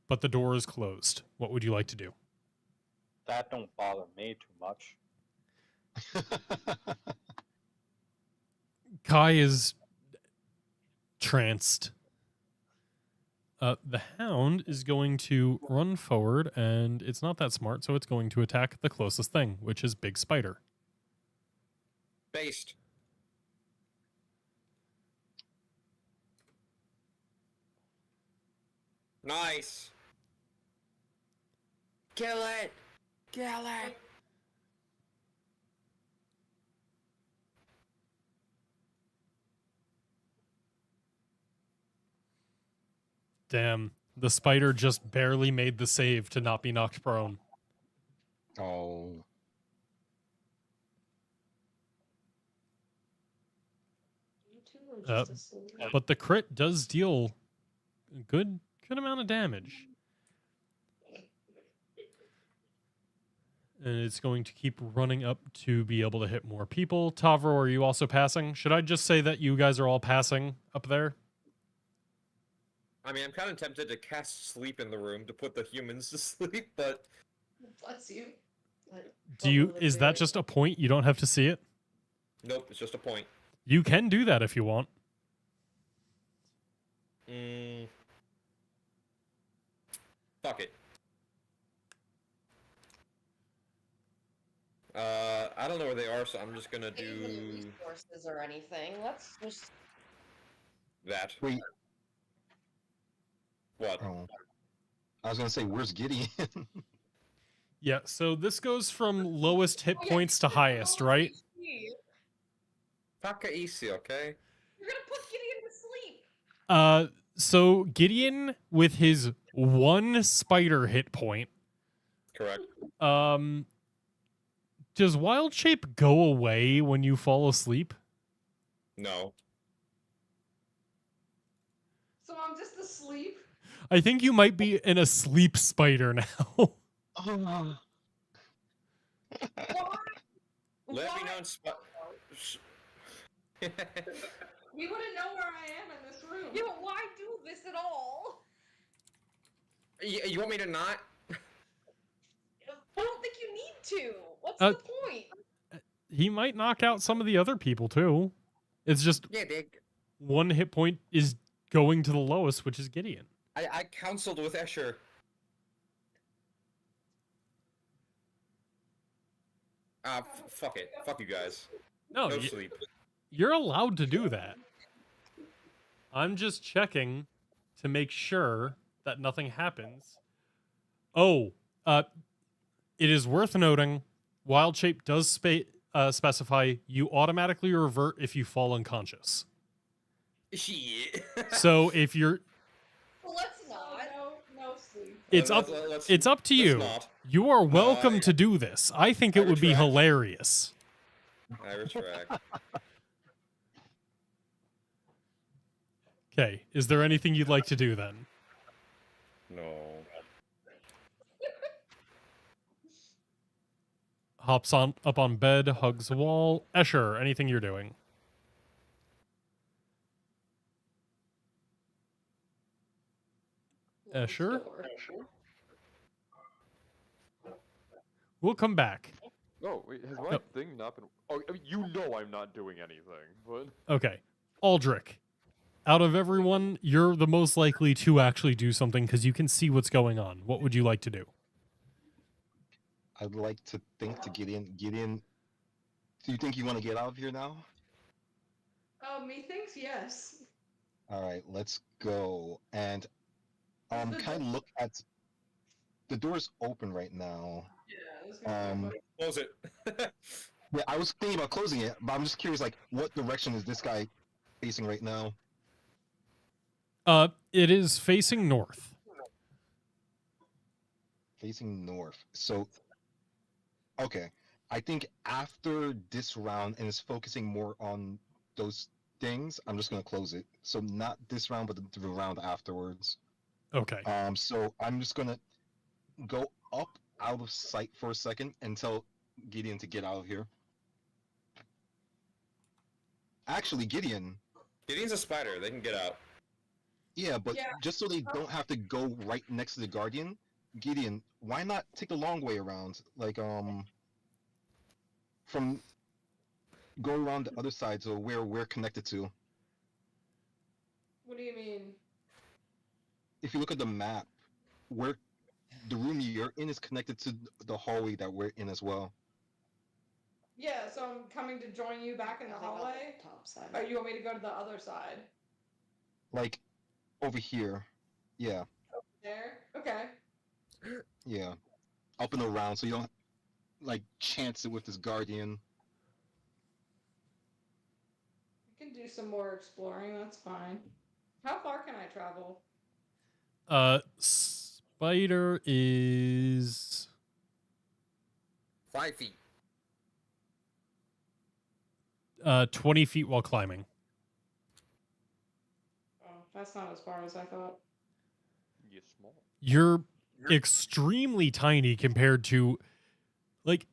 but the door is closed. What would you like to do? That don't bother me too much. Kai is tranced. The hound is going to run forward, and it's not that smart, so it's going to attack the closest thing, which is Big Spider. Based. Nice. Kill it. Kill it. Damn, the spider just barely made the save to not be knocked prone. Oh. You two are just asleep. But the crit does deal a good amount of damage. And it's going to keep running up to be able to hit more people. Tavro, are you also passing? Should I just say that you guys are all passing up there? I mean, I'm kind of tempted to cast sleep in the room to put the humans to sleep, but Bless you. Do you? Is that just a point? You don't have to see it? nope, it's just a point. You can do that if you want. Fuck it. I don't know where they are, so I'm just gonna Any do resources or anything. Let's just. that. Wait. What? Oh. I was gonna say, where's Gideon? Yeah, so this goes from lowest hit Oh, yeah, points to you're highest, gonna right? sleep. Taka easy, okay? You're gonna put Gideon to sleep. So Gideon with his 1 spider hit point Correct. Does wild shape go away when you fall asleep? No. So I'm just asleep. I think you might be in a sleep spider now. Oh. Why? Let me Why? know. We wouldn't know where I am in this room. Yeah, but why do this at all? You want me to not? I don't think you need to. What's Uh, the point? He might knock out some of the other people too. It's just Yeah, one hit point is going to the lowest, which is Gideon. I counseled with Escher. Fuck it. Fuck you guys. No, No sleep. you're allowed to do that. I'm just checking to make sure that nothing happens. Oh, it is worth noting, Wild Shape does specify you automatically revert if you fall unconscious. Shit. So if you're, Well, let's So not. no sleep. it's up to let's you. not. You are welcome I- to do this. I think I it would be retract. hilarious. I retract. Okay, is there anything you'd like to do then? No. Hops up on bed, hugs the wall. Escher, anything you're doing? Escher? We'll come back. Oh, wait, has my Yep. thing not been... Oh, I mean, you know I'm not doing anything, but... Okay. Aldrich. Out of everyone, you're the most likely to actually do something because you can see what's going on. What would you like to do? I'd like to think to Gideon. Gideon, do you think you want to get out of here now? Methinks yes. All right, let's go. And The kind of look at the door's open right now. Yeah, this gonna be Close it. Yeah, I was thinking about closing it, but I'm just curious, like, what direction is this guy facing right now? It is facing north. Facing north. So, okay. I think after this round, and it's focusing more on those things, I'm just gonna close it. So not this round, but the round afterwards. Okay. So I'm just gonna go up out of sight for a second and tell Gideon to get out of here. Actually, Gideon, Gideon's a spider. They can get out. yeah, but Yeah. just so they don't have to go right next to the Guardian, Gideon, why not take the long way around? Like, from go around the other side to where we're connected to. What do you mean? If you look at the map, where the room you're in is connected to the hallway that we're in as well. Yeah, so I'm coming to join you back in the I think on hallway. the top side. Or you want me to go to the other side? Like, over here. Yeah, There? Okay. yeah. Up and around, so you don't, like, chance it with this Guardian. We can do some more exploring, that's fine. How far can I travel? Spider is 5 feet. 20 feet while climbing. Oh, that's not as far as I thought. You're small. You're extremely tiny compared to, like,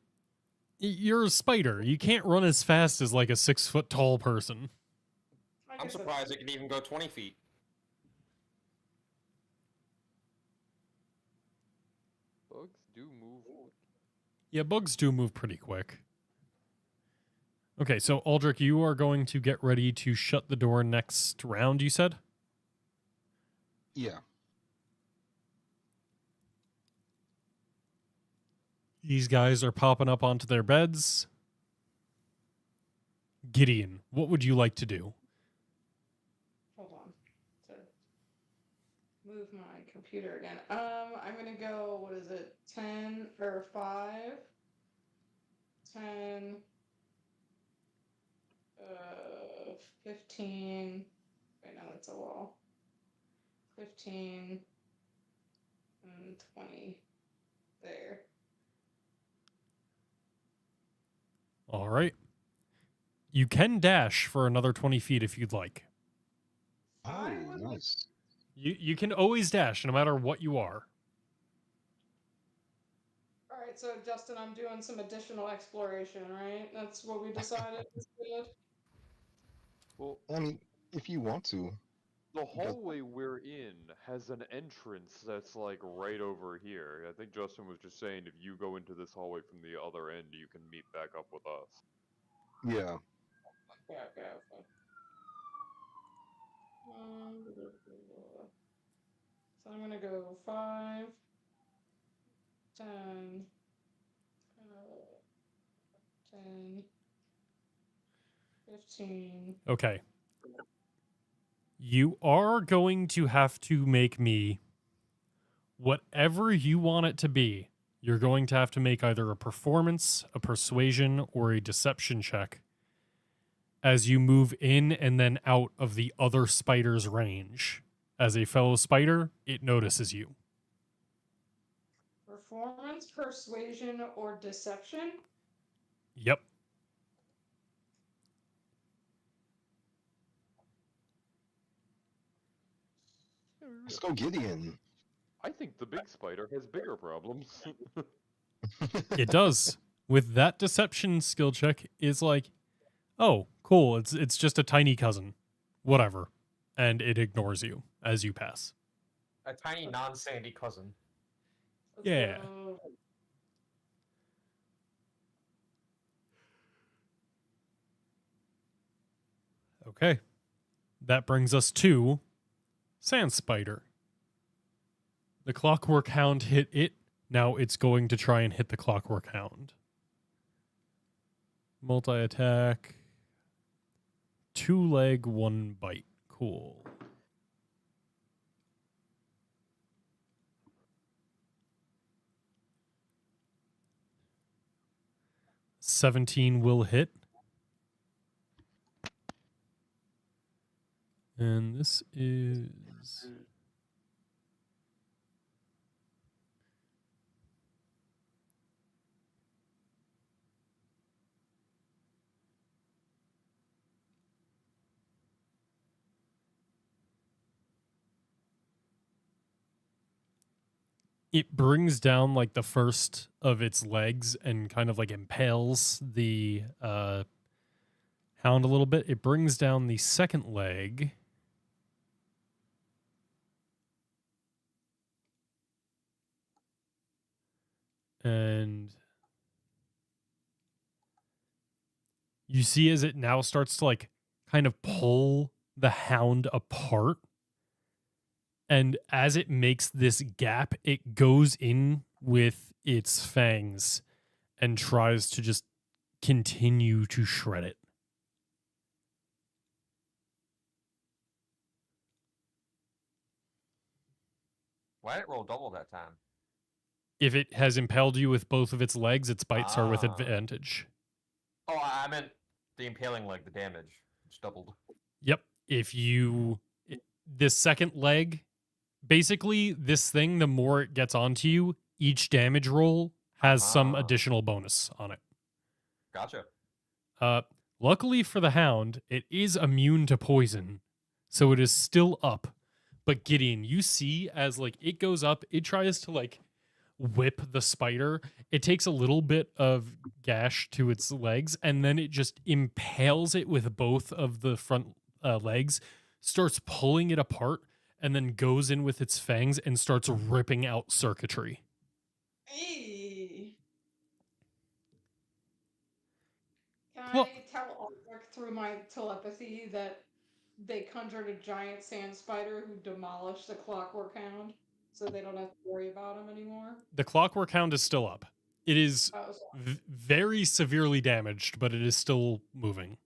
you're a spider. You can't run as fast as like a 6 foot tall person. I I'm guess that's- surprised it can even go 20 feet. Bugs do move. Yeah, bugs do move pretty quick. Okay, so Aldrich, you are going to get ready to shut the door next round, you said? Yeah. These guys are popping up onto their beds. Gideon, what would you like to do? Hold on. To move my computer again. I'm gonna go, what is it? 10 or 5? 10 15. Wait, no, that's a wall. 15 and 20 there. All right. You can dash for another 20 feet if you'd like. Oh, I would like- nice. You can always dash no matter what you are. All right, so Justin, I'm doing some additional exploration, right? That's what we decided was good. Well, I mean, if you want to. the But- hallway we're in has an entrance that's like right over here. I think Justin was just saying if you go into this hallway from the other end, you can meet back up with us. Yeah. Yeah, okay. So I'm gonna go 5, 10, 10, 15. Okay. You are going to have to make me whatever you want it to be. You're going to have to make either a performance, a persuasion, or a deception check as you move in and then out of the other spider's range. As a fellow spider, it notices you. Performance, persuasion, or deception? Yep. Let's go, Gideon. I think the big spider has bigger problems. It does. With that deception skill check, it's like, oh, cool. It's just a tiny cousin. Whatever. And it ignores you as you pass. A tiny non-sandy cousin. Yeah. So, Okay. That brings us to Sand Spider. The Clockwork Hound hit it. Now it's going to try and hit the Clockwork Hound. Multi-attack. 2 leg, 1 bite. Cool. $17 will hit. And this is... It brings down like the first of its legs and kind of like impales the hound a little bit. It brings down the second leg. And you see as it now starts to like kind of pull the hound apart. And as it makes this gap, it goes in with its fangs and tries to just continue to shred it. Why did it roll double that time? If it has impaled you with both of its legs, its bites are with Ah. advantage. Oh, I meant the impaling leg, the damage. It's doubled. Yep. If you... This second leg... Basically, this thing, the more it gets onto you, each damage roll has some Ah. additional bonus on it. Gotcha. Luckily for the hound, it is immune to poison, so it is still up. But Gideon, you see as like it goes up, it tries to like whip the spider. It takes a little bit of gash to its legs, and then it just impales it with both of the front legs, starts pulling it apart, and then goes in with its fangs and starts ripping out circuitry. Hey. Can Clo- I tell Aldrich through my telepathy that they conjured a giant sand spider who demolished the Clockwork Hound, so they don't have to worry about him anymore? The Clockwork Hound is still up. It is Oh, very severely damaged, but it is still moving.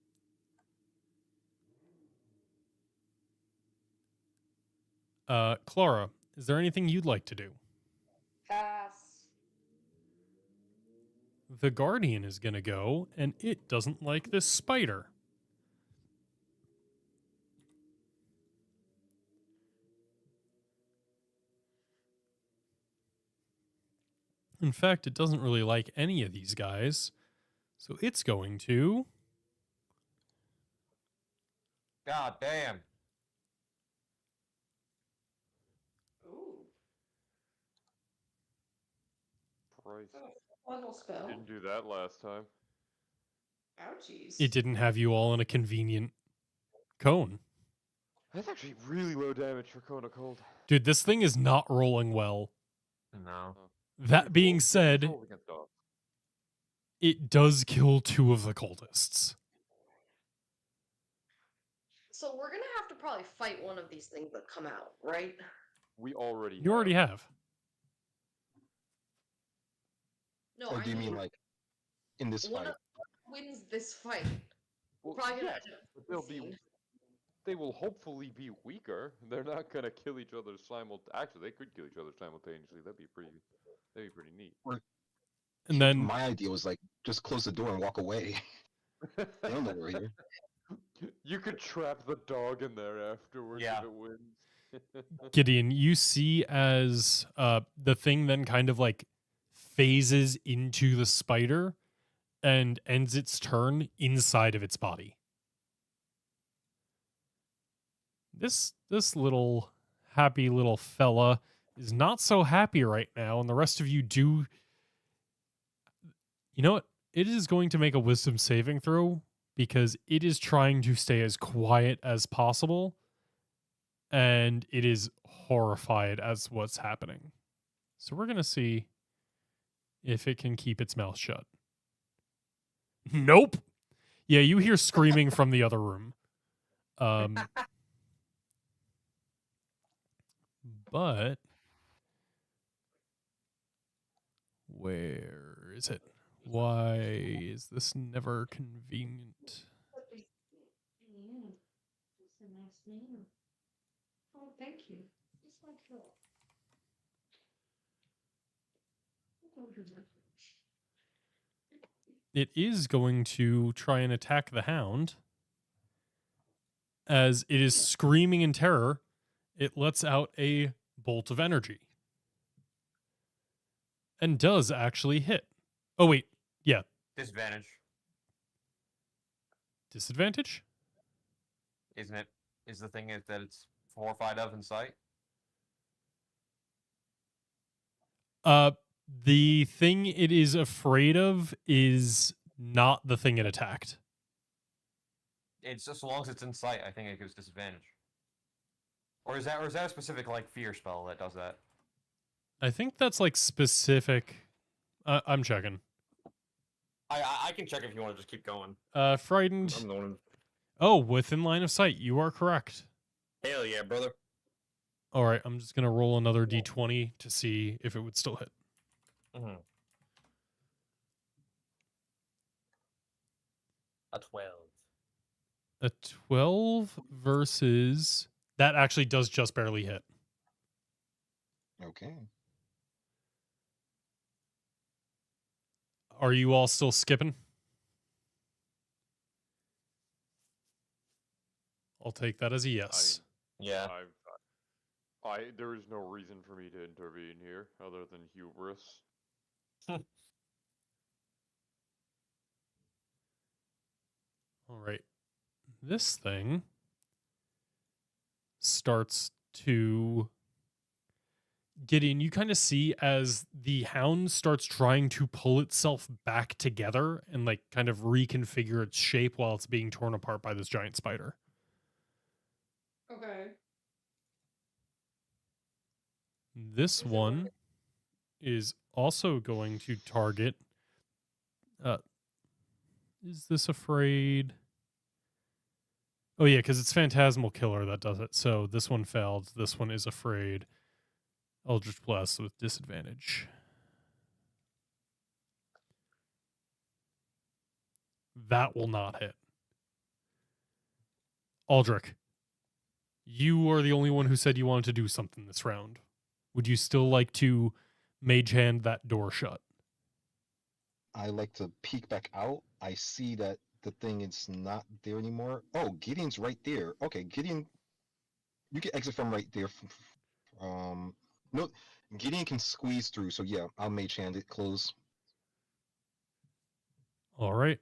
Clara, is there anything you'd like to do? Pass. The Guardian is going to go, and it doesn't like this spider. In fact, it doesn't really like any of these guys. So it's going to. God damn. Ooh. Christ. Level spell. Didn't do that last time. Ouchies. It didn't have you all in a convenient cone. That's actually really low damage for Kona Cold. Dude, this thing is not rolling well. No. That Dude, being roll- said, roll against dogs. it does kill 2 of the cultists. So we're gonna have to probably fight one of these things that come out, right? We already You already have. No, Or I do you mean mean, like in this one fight? of wins this fight. Well, Probably gonna yes, end up but they'll be. missing. They will hopefully be weaker. They're not gonna kill each other Actually, they could kill each other simultaneously. That'd be pretty neat. And then My idea was like just close the door and walk away. They don't know we're here. You could trap the dog in there afterwards Yeah. if it wins. Gideon, you see as the thing then kind of like phases into the spider and ends its turn inside of its body. This little happy little fella is not so happy right now, and the rest of you do. You know what? It is going to make a wisdom saving throw because it is trying to stay as quiet as possible, and it is horrified as what's happening. So we're gonna see if it can keep its mouth shut. Nope. Yeah, you hear screaming from the other room. But where is it? Why is this never convenient? Yeah. That's a nice name. Oh, thank you. Just like that. It is going to try and attack the hound. As it is screaming in terror, it lets out a bolt of energy. And does actually hit. Oh, wait. Yeah. Disadvantage, Disadvantage? isn't it? Is the thing is that it's horrified of in sight? The thing it is afraid of is not the thing it attacked. It's just as long as it's in sight, I think it gives disadvantage. Or is that a specific like fear spell that does that? I think that's like specific. I'm checking. I can check if you want to just keep going. Frightened. I'm the one. Oh, within line of sight. You are correct. Hell yeah, brother. All right, I'm just going to roll another d20 to see if it would still hit. Mm-hmm. A 12. A 12 versus... That actually does just barely hit. Okay. Are you all still skipping? I'll take that as a yes. Yeah. There is no reason for me to intervene here other than hubris. All right. This thing starts to... Gideon, you kind of see as the hound starts trying to pull itself back together and like kind of reconfigure its shape while it's being torn apart by this giant spider. Okay. This one is also going to target. Is this afraid? Oh yeah, because it's Phantasmal Killer that does it. So this one failed. This one is afraid. Eldritch Blast with disadvantage. That will not hit. Aldrich, you are the only one who said you wanted to do something this round. Would you still like to mage hand that door shut? I like to peek back out. I see that the thing is not there anymore. Oh, Gideon's right there. Okay, Gideon, you can exit from right there. No, Gideon can squeeze through. So yeah, I'll mage hand it close. All right.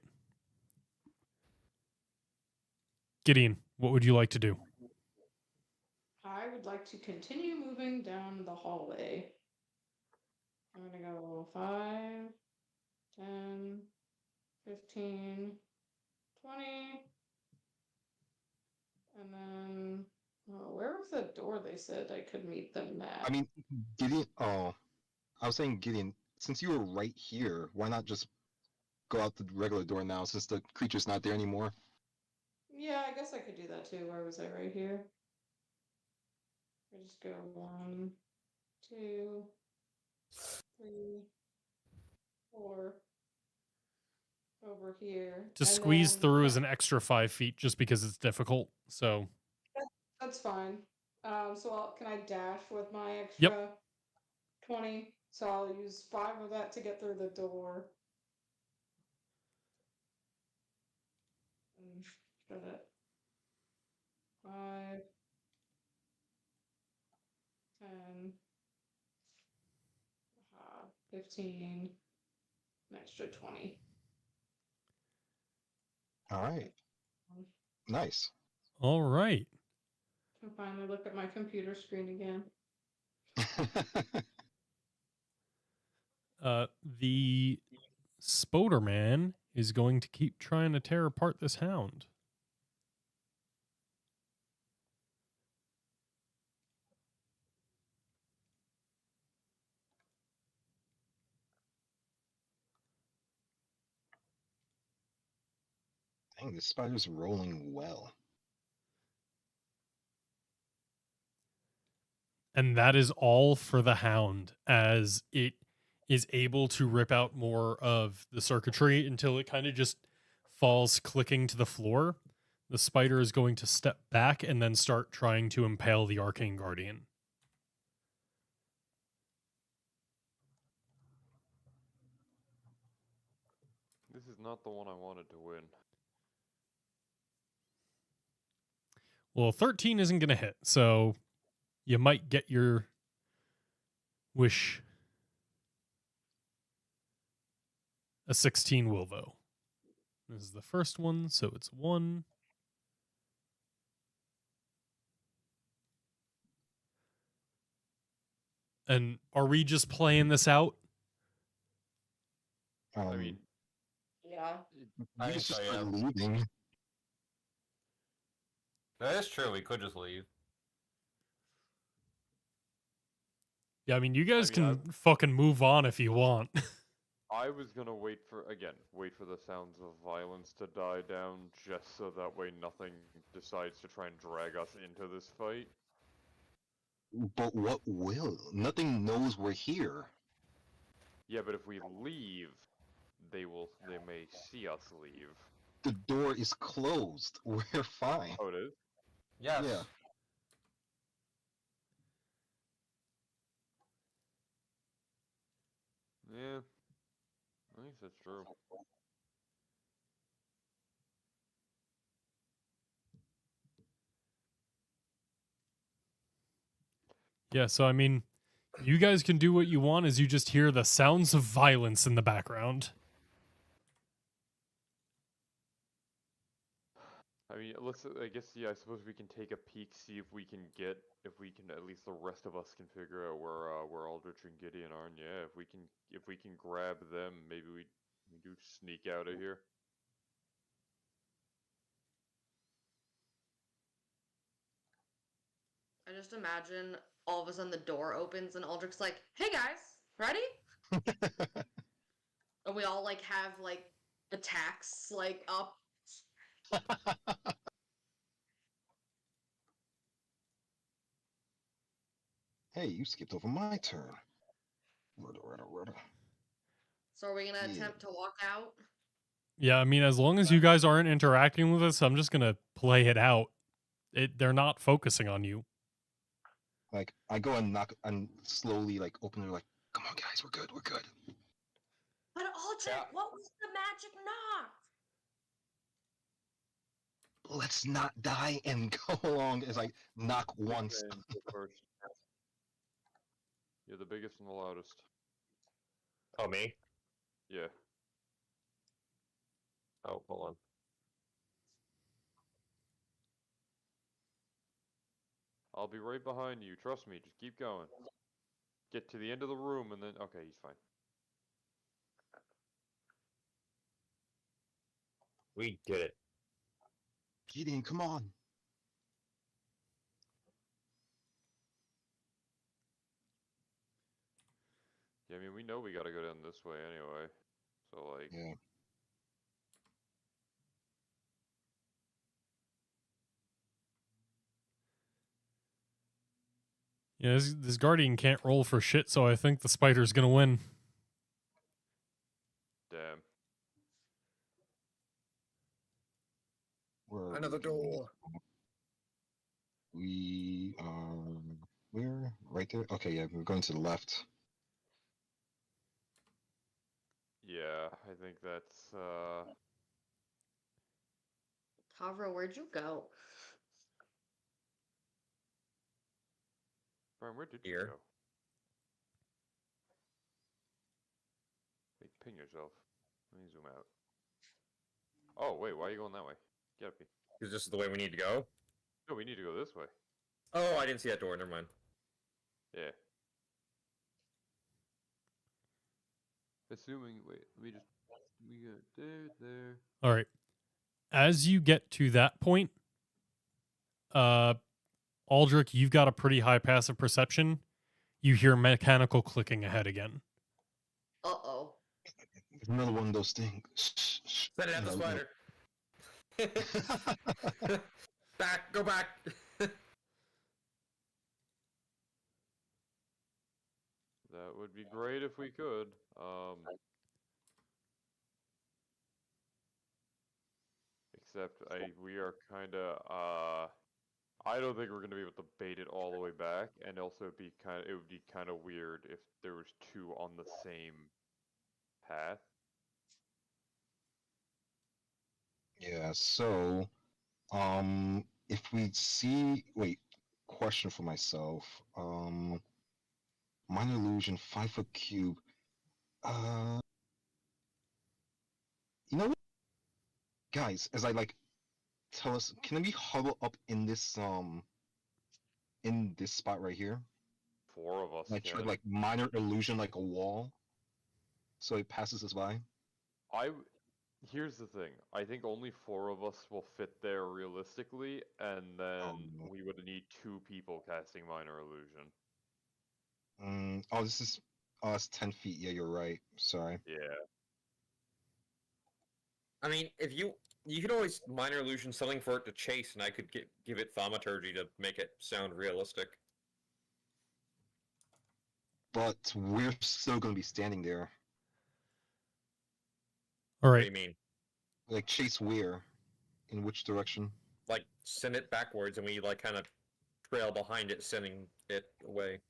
Gideon, what would you like to do? I would like to continue moving down the hallway. I'm gonna go 5, 10, 15, 20, and then where was the door they said I could meet them at? I mean, Gideon. Oh, I was saying Gideon. Since you were right here, why not just go out the regular door now? Since the creature's not there anymore. Yeah, I guess I could do that too. Where was I? Right here. I just go 1, 2, 3, 4 over here. To and squeeze then- through is an extra 5 feet just because it's difficult. So, That's fine. So can I dash with my extra Yep. 20? So I'll use 5 of that to get through the door. Shut it. 5, 10, 15, an extra 20. All right. Nice. all right. Can finally look at my computer screen again. The Spoderman is going to keep trying to tear apart this hound. Dang, this spider's rolling well. And that is all for the hound, as it is able to rip out more of the circuitry until it kind of just falls clicking to the floor. The spider is going to step back and then start trying to impale the arcane guardian. This is not the one I wanted to win. Well, 13 isn't going to hit, so you might get your wish. A 16 will, though. This is the first one, so it's 1. And are we just playing this out? I mean, Yeah. you I could think just so, start yeah. leaving. That is true. We could just leave. Yeah, I mean, you guys mean, can fucking move on if you want. I was gonna wait for the sounds of violence to die down, just so that way nothing decides to try and drag us into this fight. But what will? Nothing knows we're here. Yeah, but if we leave, they may see us leave. The door is closed. We're fine. Oh, it is? Yes. Yeah. Yeah. I think that's true. Yeah, so I mean, you guys can do what you want as you just hear the sounds of violence in the background. I mean, I guess, I suppose we can take a peek, see if we can at least the rest of us can figure out where Aldrich and Gideon are, and yeah, if we can grab them, maybe we do sneak out of here. I just imagine all of a sudden the door opens and Aldrich's like, "Hey guys, ready?" And we all like have like attacks like up. Hey, you skipped over my turn. Rudder. So are we gonna Yeah. attempt to walk out? Yeah, I mean, as long as you guys aren't interacting with us, I'm just gonna play it out. They're not focusing on you. Like, I go and knock and slowly like open it like, come on guys, we're good. But Aldrich, Yeah. what was the magic knock? Let's not die and go along as I knock once. And go first. You're the biggest and the loudest. Oh, me? Yeah. Oh, hold on. I'll be right behind you. Trust me. Just keep going. Get to the end of the room and then... Okay, he's fine. We did it. Gideon, come on. Yeah, I mean, we know we gotta go down this way anyway. So, like... Yeah. Yeah, this guardian can't roll for shit, so I think the spider's gonna win. Damn. Where are Another we going? door. We are... Where? Right there? Okay, yeah, we're going to the left. Yeah, I think that's, Tavra, where'd you go? Brian, where did you Here. go? Hey, ping yourself. Let me zoom out. Oh, wait, why are you going that way? Get up here. Is this the way we need to go? No, we need to go this way. Oh, I didn't see that door. Never mind. Yeah. Assuming, wait, we got there. All right. As you get to that point, Aldrich, you've got a pretty high passive perception. You hear mechanical clicking ahead again. Uh-oh. It's another one of those things. Shh, shh. Send it at the No, no. spider. Back. Go back. That would be great if we could. Except we are kind of I don't think we're gonna be able to bait it all the way back, and also it would be kind of weird if there was two on the same path. Yeah, so, if we see, wait, question for myself, minor illusion, 5-foot cube, you know what? Guys, as I, like, tell us, can we huddle up in this spot right here? Four of us Like, try can. to, like, minor illusion, like a wall, so it passes us by? Here's the thing. I think only four of us will fit there realistically, and then no. we would need two people casting minor illusion. Oh, this is, it's 10 feet, yeah, you're right, sorry. Yeah. I mean, if you can always minor illusion something for it to chase, and I could give it thaumaturgy to make it sound realistic. But we're still gonna be standing there. All What right. do you mean? Like, chase where? In which direction? Like, send it backwards, and we, like, kind of trail behind it, sending it away.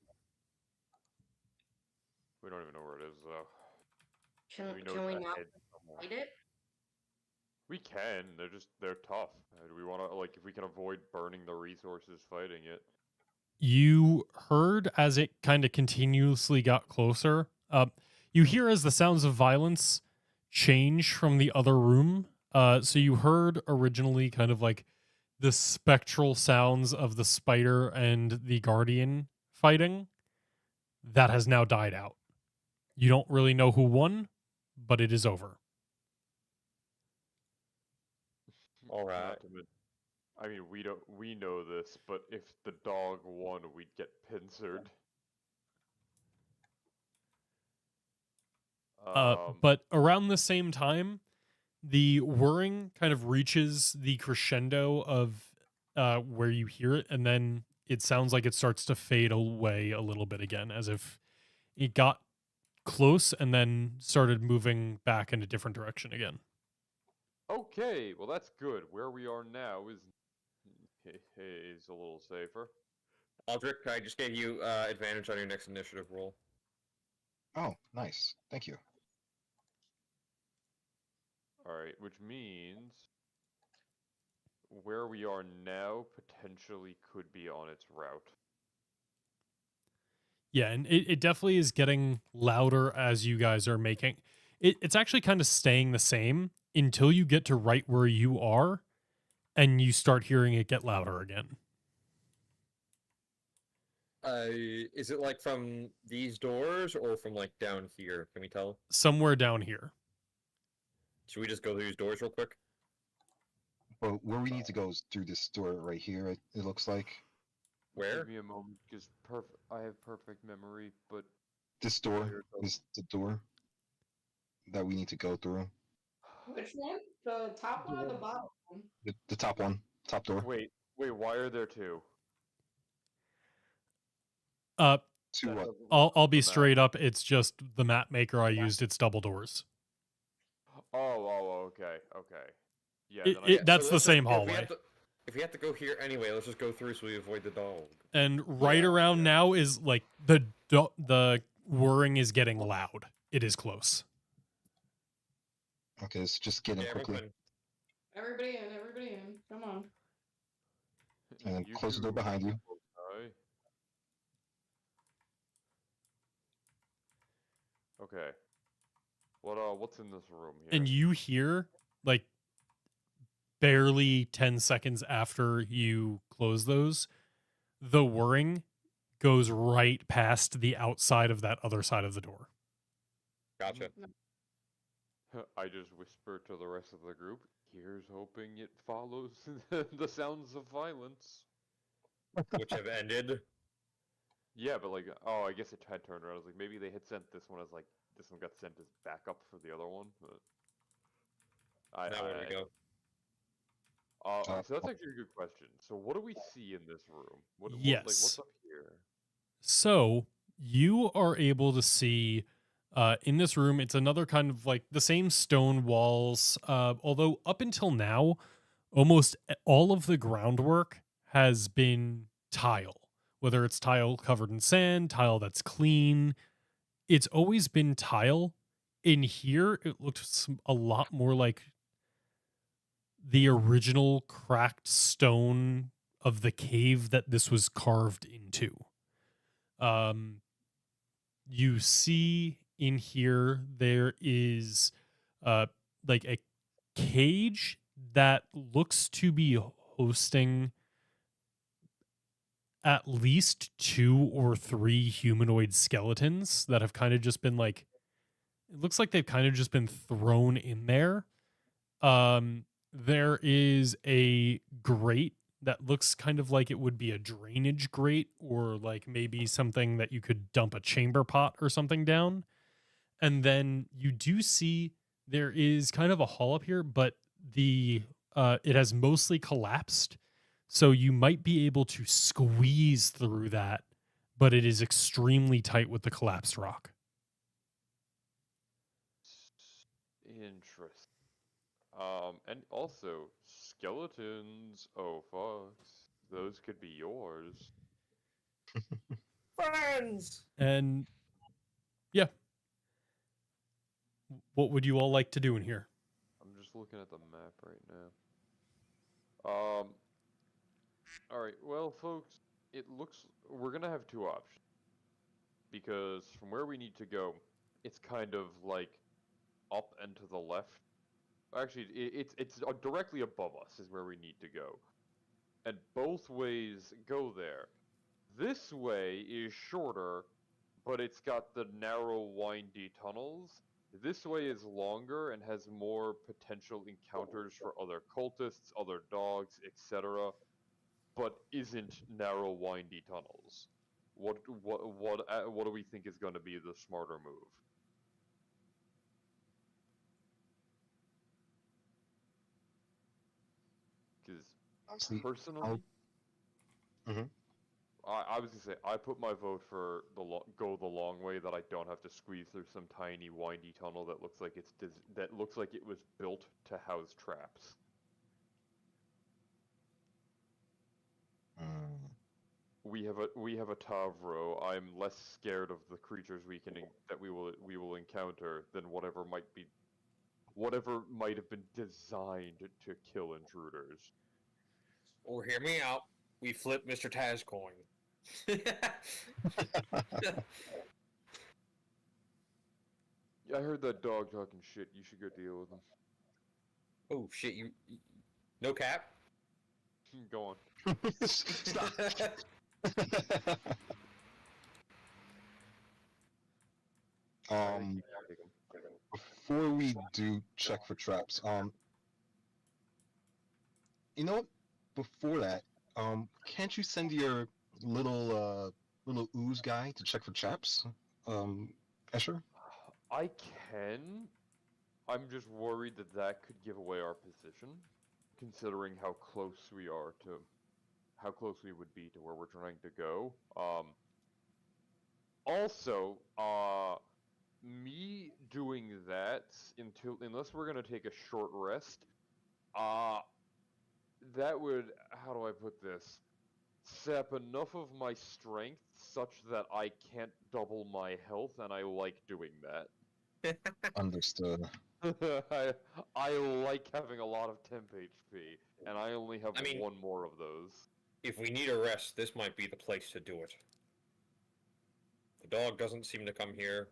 We don't even know where it is, though. Can know we it's not ahead somewhere. fight it? We can. They're tough. Do we want to, like, if we can avoid burning the resources fighting it? You heard as it kind of continuously got closer. You hear as the sounds of violence change from the other room. So you heard originally kind of like the spectral sounds of the spider and the guardian fighting. That has now died out. You don't really know who won, but it is over. All right. Not to I mean, we know this, but if the dog won, we'd get pincered. But around the same time, the whirring kind of reaches the crescendo of where you hear it, and then it sounds like it starts to fade away a little bit again, as if it got close and then started moving back in a different direction again. Okay, well that's good. Where we are now is a little safer. Aldrich, I just gave you advantage on your next initiative roll. Oh, nice. Thank you. Alright, which means where we are now potentially could be on its route. Yeah, and it definitely is getting louder as you guys are making it's actually kind of staying the same. until you get to right where you are, and you start hearing it get louder again. Is it like from these doors or from like down here? Can we tell? Somewhere down here. Should we just go through these doors real quick? But where we need to go is through this door right here. It looks like Where? Give me a moment, because I have perfect memory, but this door Here it goes. is the door that we need to go through. Which one? The top one or the bottom one? The top one, top door. wait, why are there two? Uh, To That what? doesn't I'll look I'll on be the map. straight up. It's just the map maker I used. It's double doors. Okay. Yeah, It- then I it- get that's the let's same if we hallway. have to, if we have to go here anyway, let's just go through so we avoid the dog. And right Yeah. around now is like the whirring is getting loud. It is close. Okay, let's just get in Yeah, quickly. Everybody in. Come on. And then You close the door two behind you. Okay. Okay. What's in this room here? And you hear, like, barely 10 seconds after you close those, the whirring goes right past the outside of that other side of the door. Gotcha. I just whisper to the rest of the group, here's hoping it follows the sounds of violence. Which have ended. Yeah, but like, oh, I guess it had turned around. I was like, maybe they had sent this one as like, this one got sent as backup for the other one. But Now where do we go? So that's actually a good question. So what do we see in this room? Like, Yes. what's up here? So you are able to see in this room, it's another kind of like the same stone walls. Although up until now, almost all of the groundwork has been tile, whether it's tile covered in sand, tile that's clean. It's always been tile. In here, it looks a lot more like the original cracked stone of the cave that this was carved into. You see in here there is like a cage that looks to be hosting at least 2 or 3 humanoid skeletons that have kind of just been like, it looks like they've kind of just been thrown in there. There is a grate that looks kind of like it would be a drainage grate, or like maybe something that you could dump a chamber pot or something down. And then you do see there is kind of a hall up here, but the it has mostly collapsed. So you might be able to squeeze through that, but it is extremely tight with the collapsed rock. Interesting. And also skeletons. Oh, fucks. Those could be yours. Friends! And yeah. What would you all like to do in here? I'm just looking at the map right now. Alright, well, folks, it looks we're gonna have two options. Because from where we need to go, it's kind of like up and to the left. Actually, it's directly above us is where we need to go. And both ways go there. This way is shorter, but it's got the narrow, windy tunnels. This way is longer and has more potential encounters for other cultists, other dogs, etc., but isn't narrow, windy tunnels. What do we think is going to be the smarter move? Because Honestly, personally, Mhm. I was gonna say I put my vote for go the long way, that I don't have to squeeze through some tiny windy tunnel that looks like that looks like it was built to house traps. Mm. We have a Tavro. I'm less scared of the creatures that we will encounter than whatever might have been designed to kill intruders. Or hear me out. We flip Mr. Taz coin. Yeah, I heard that dog talking shit. You should go deal with him. Oh shit! No cap. Go on. Stop. um, before we do check for traps, you know what? Before that, can't you send your little ooze guy to check for traps? Escher? I can. I'm just worried that that could give away our position, considering how close we are to, how close we would be to where we're trying to go. Also, me doing that unless we're gonna take a short rest, uh, that would, how do I put this? Sap enough of my strength such that I can't double my health, and I like doing that. Understood. I, I like having a lot of temp HP, and I only have I mean- one more of those. If we need a rest, this might be the place to do it. The dog doesn't seem to come here.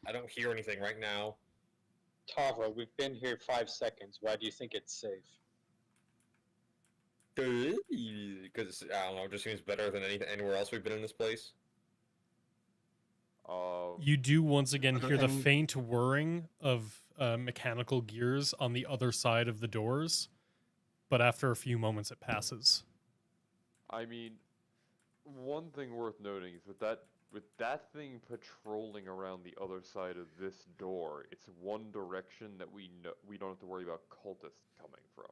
I don't hear anything right now. Tavra, we've been here 5 seconds. Why do you think it's safe? Because I don't know, it just seems better than anywhere else we've been in this place. You do once again Are there hear the any- faint whirring of mechanical gears on the other side of the doors, but after a few moments it passes. I mean, one thing worth noting is with that thing patrolling around the other side of this door, it's one direction that we don't have to worry about cultists coming from.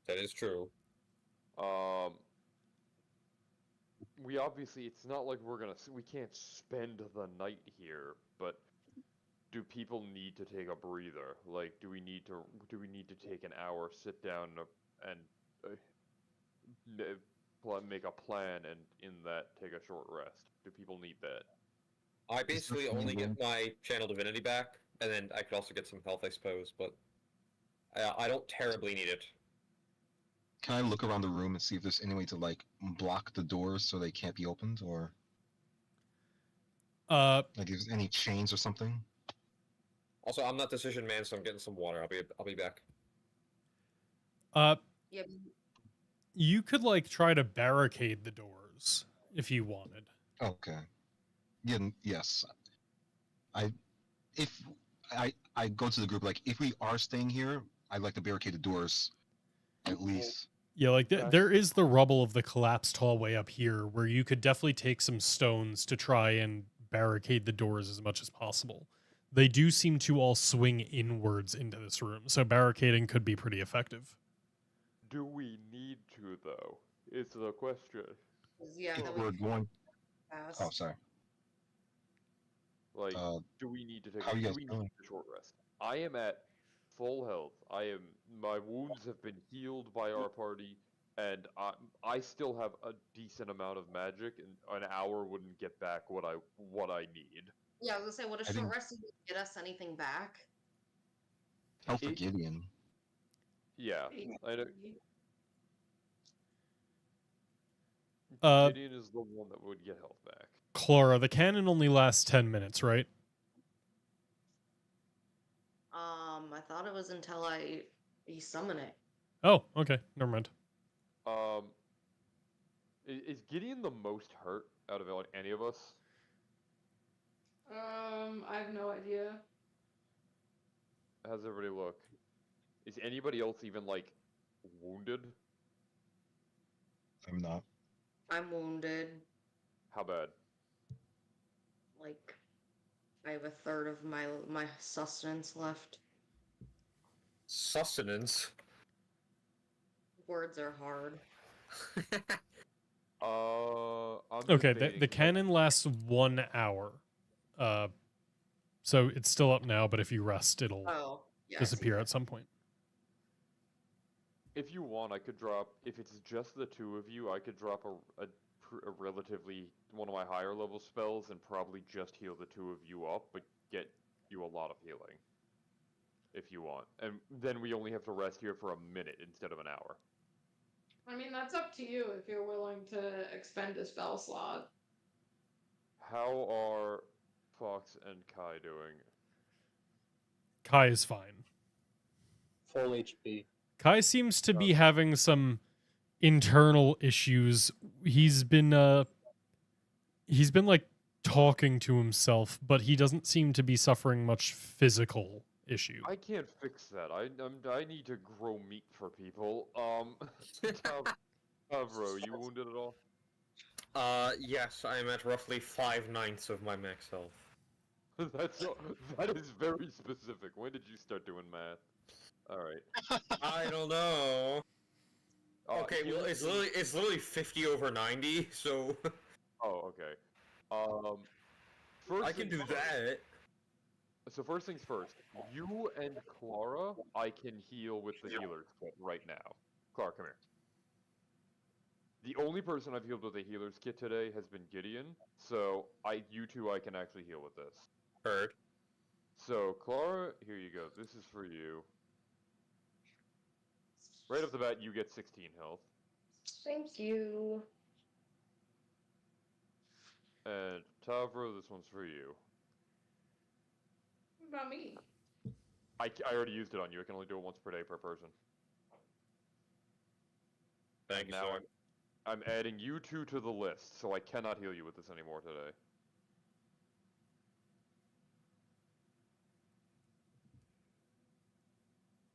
That is true. We obviously, it's not like we can't spend the night here, but do people need to take a breather? Like, do we need to take an hour, sit down, and make a plan, and in that take a short rest? Do people need that? I basically any only room? get my channel divinity back, and then I could also get some health, I suppose, but I don't terribly need it. Can I look around the room and see if there's any way to like block the doors so they can't be opened, or Uh, like if there's any chains or something? Also, I'm not decision man, so I'm getting some water. I'll be back. Yeah, you could like try to barricade the doors if you wanted. Okay. Yeah. Yes. If I go to the group like if we are staying here, I'd like to barricade the doors, at least. Yeah, like Okay. there is the rubble of the collapsed hallway up here where you could definitely take some stones to try and barricade the doors as much as possible. They do seem to all swing inwards into this room, so barricading could be pretty effective. Do we need to, though? Is the question. yeah, If that we're we going. pass. Oh, sorry. Like, do we need to take? how are you guys do we doing? need a short rest? I am at full health. My wounds have been healed by our party, and I still have a decent amount of magic, and an hour wouldn't get back what I need. Yeah, I was gonna say, would a I short think- rest even get us anything back? Help for It- Gideon. Yeah, I know. Gideon is the one that would get health back. Clara, the cannon only lasts 10 minutes, right? I thought it was until you summon it. Oh, okay. Never mind. Is Gideon the most hurt out of any of us? I have no idea. How's everybody look? Is anybody else even like wounded? I'm not. I'm wounded. How bad? Like, I have a third of my sustenance left. Sustenance. Words are hard. I'm Okay, debating, the cannon lasts 1 hour. So it's still up now, but if you rest, it'll Oh, yeah. I see disappear that. at some point. If you want, I could drop. If it's just the two of you, I could drop a relatively one of my higher level spells and probably just heal the two of you up, but get you a lot of healing. If you want, and then we only have to rest here for a minute instead of an hour. I mean, that's up to you if you're willing to expend a spell slot. How are Fox and Kai doing? Kai is fine. Full HP. Kai seems to be Okay. having some internal issues. He's been like talking to himself, but he doesn't seem to be suffering much physical issue. I can't fix that. I need to grow meat for people. Tavro, you wounded at all? Yes, I'm at roughly 5/9 of my max health. That is very specific. When did you start doing math? All right. I don't know. Okay, well, here's it's literally 50 over 90, so Oh, okay. First I can things do first. that. So first things first, you and Clara, I can heal with the healer's kit right now. Clara, come here. The only person I've healed with a healer's kit today has been Gideon, so you two I can actually heal with this. Heard. So Clara, here you go. This is for you. Right off the bat, you get 16 health. Thank you. And Tavro, this one's for you. What about me? I already used it on you. I can only do it once per day per person. Thank you, Now sir. I'm adding you two to the list, so I cannot heal you with this anymore today.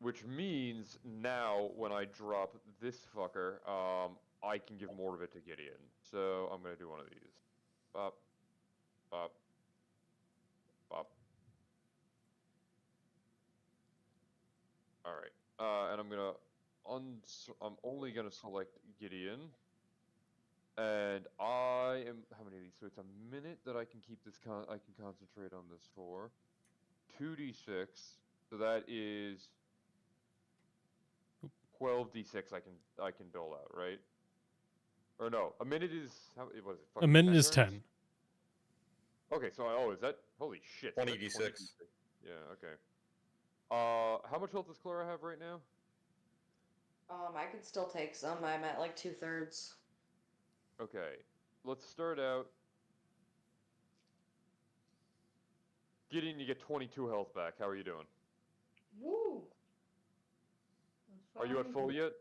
Which means now when I drop this fucker, I can give more of it to Gideon. So I'm gonna do one of these. Bop, bop, bop. All right. And I'm gonna I'm only gonna select Gideon. And I am how many of these? So it's a minute that I can keep this I can concentrate on this for. 2d6. So that is 12d6 I can dole out, right? Or no, a minute is what is it? A Fucking minute 10 is turns? 10. Okay, so is that holy shit? so 20 that's d6. Yeah, okay. How much health does Clara have right now? I could still take some. I'm at like 2/3. Okay, let's start out. Gideon, you get 22 health back. How are you doing? Woo! Are you at Fine. full yet?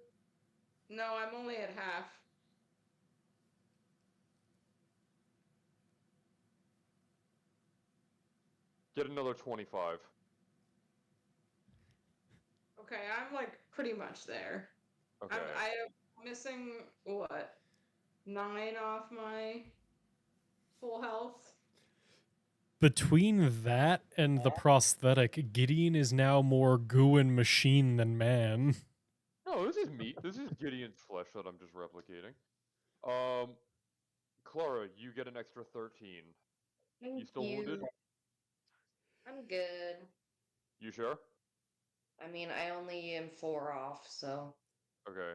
No, I'm only at half. Get another 25. Okay, I'm like pretty much there. Okay. I'm missing what? 9 off my full health. Between that and the prosthetic, Gideon is now more goo and machine than man. No, this is meat. This is Gideon's flesh that I'm just replicating. Clara, you get an extra 13. Thank You still wounded? I'm good. You sure? I mean, I only am 4 off, so. Okay.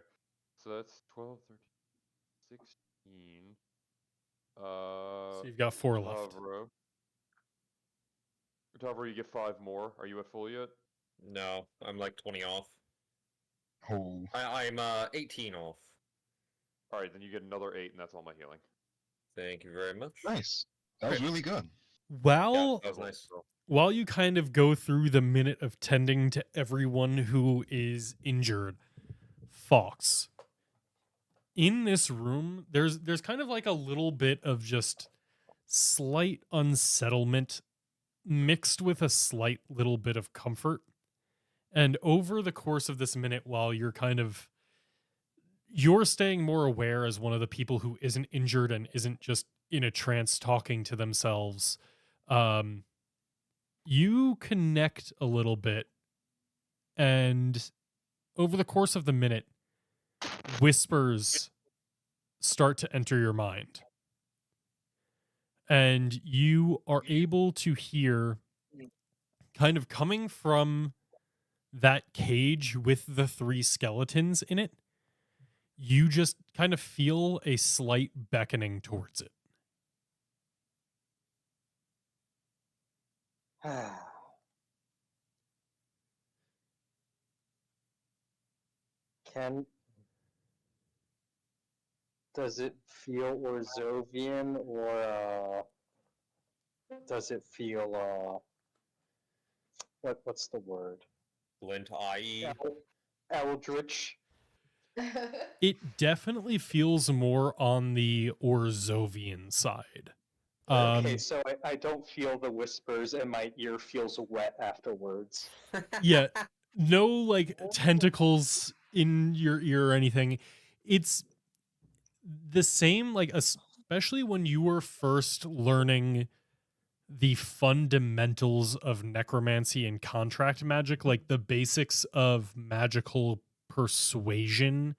So that's 12, 13, 16. So you've got 4 left. Tavro. Tavro, you get 5 more. Are you at full yet? No, I'm like 20 off. Oh, I'm 18 off. Alright, then you get another 8, and that's all my healing. Thank you very much. nice. That was really good. While That was nice. while you kind of go through the minute of tending to everyone who is injured, Fox, in this room, there's kind of like a little bit of just slight unsettlement mixed with a slight little bit of comfort. And over the course of this minute, while you're staying more aware as one of the people who isn't injured and isn't just in a trance talking to themselves, you connect a little bit, and over the course of the minute, whispers start to enter your mind. And you are able to hear, kind of coming from that cage with the 3 skeletons in it, you just kind of feel a slight beckoning towards it. Does it feel Orzovian, or does it feel what's the word? Glint, i.e. Eldritch. It definitely feels more on the Orzovian side. Okay, so I don't feel the whispers, and my ear feels wet afterwards. Yeah, no like tentacles in your ear or anything. It's the same, like especially when you were first learning the fundamentals of necromancy and contract magic, like the basics of magical persuasion,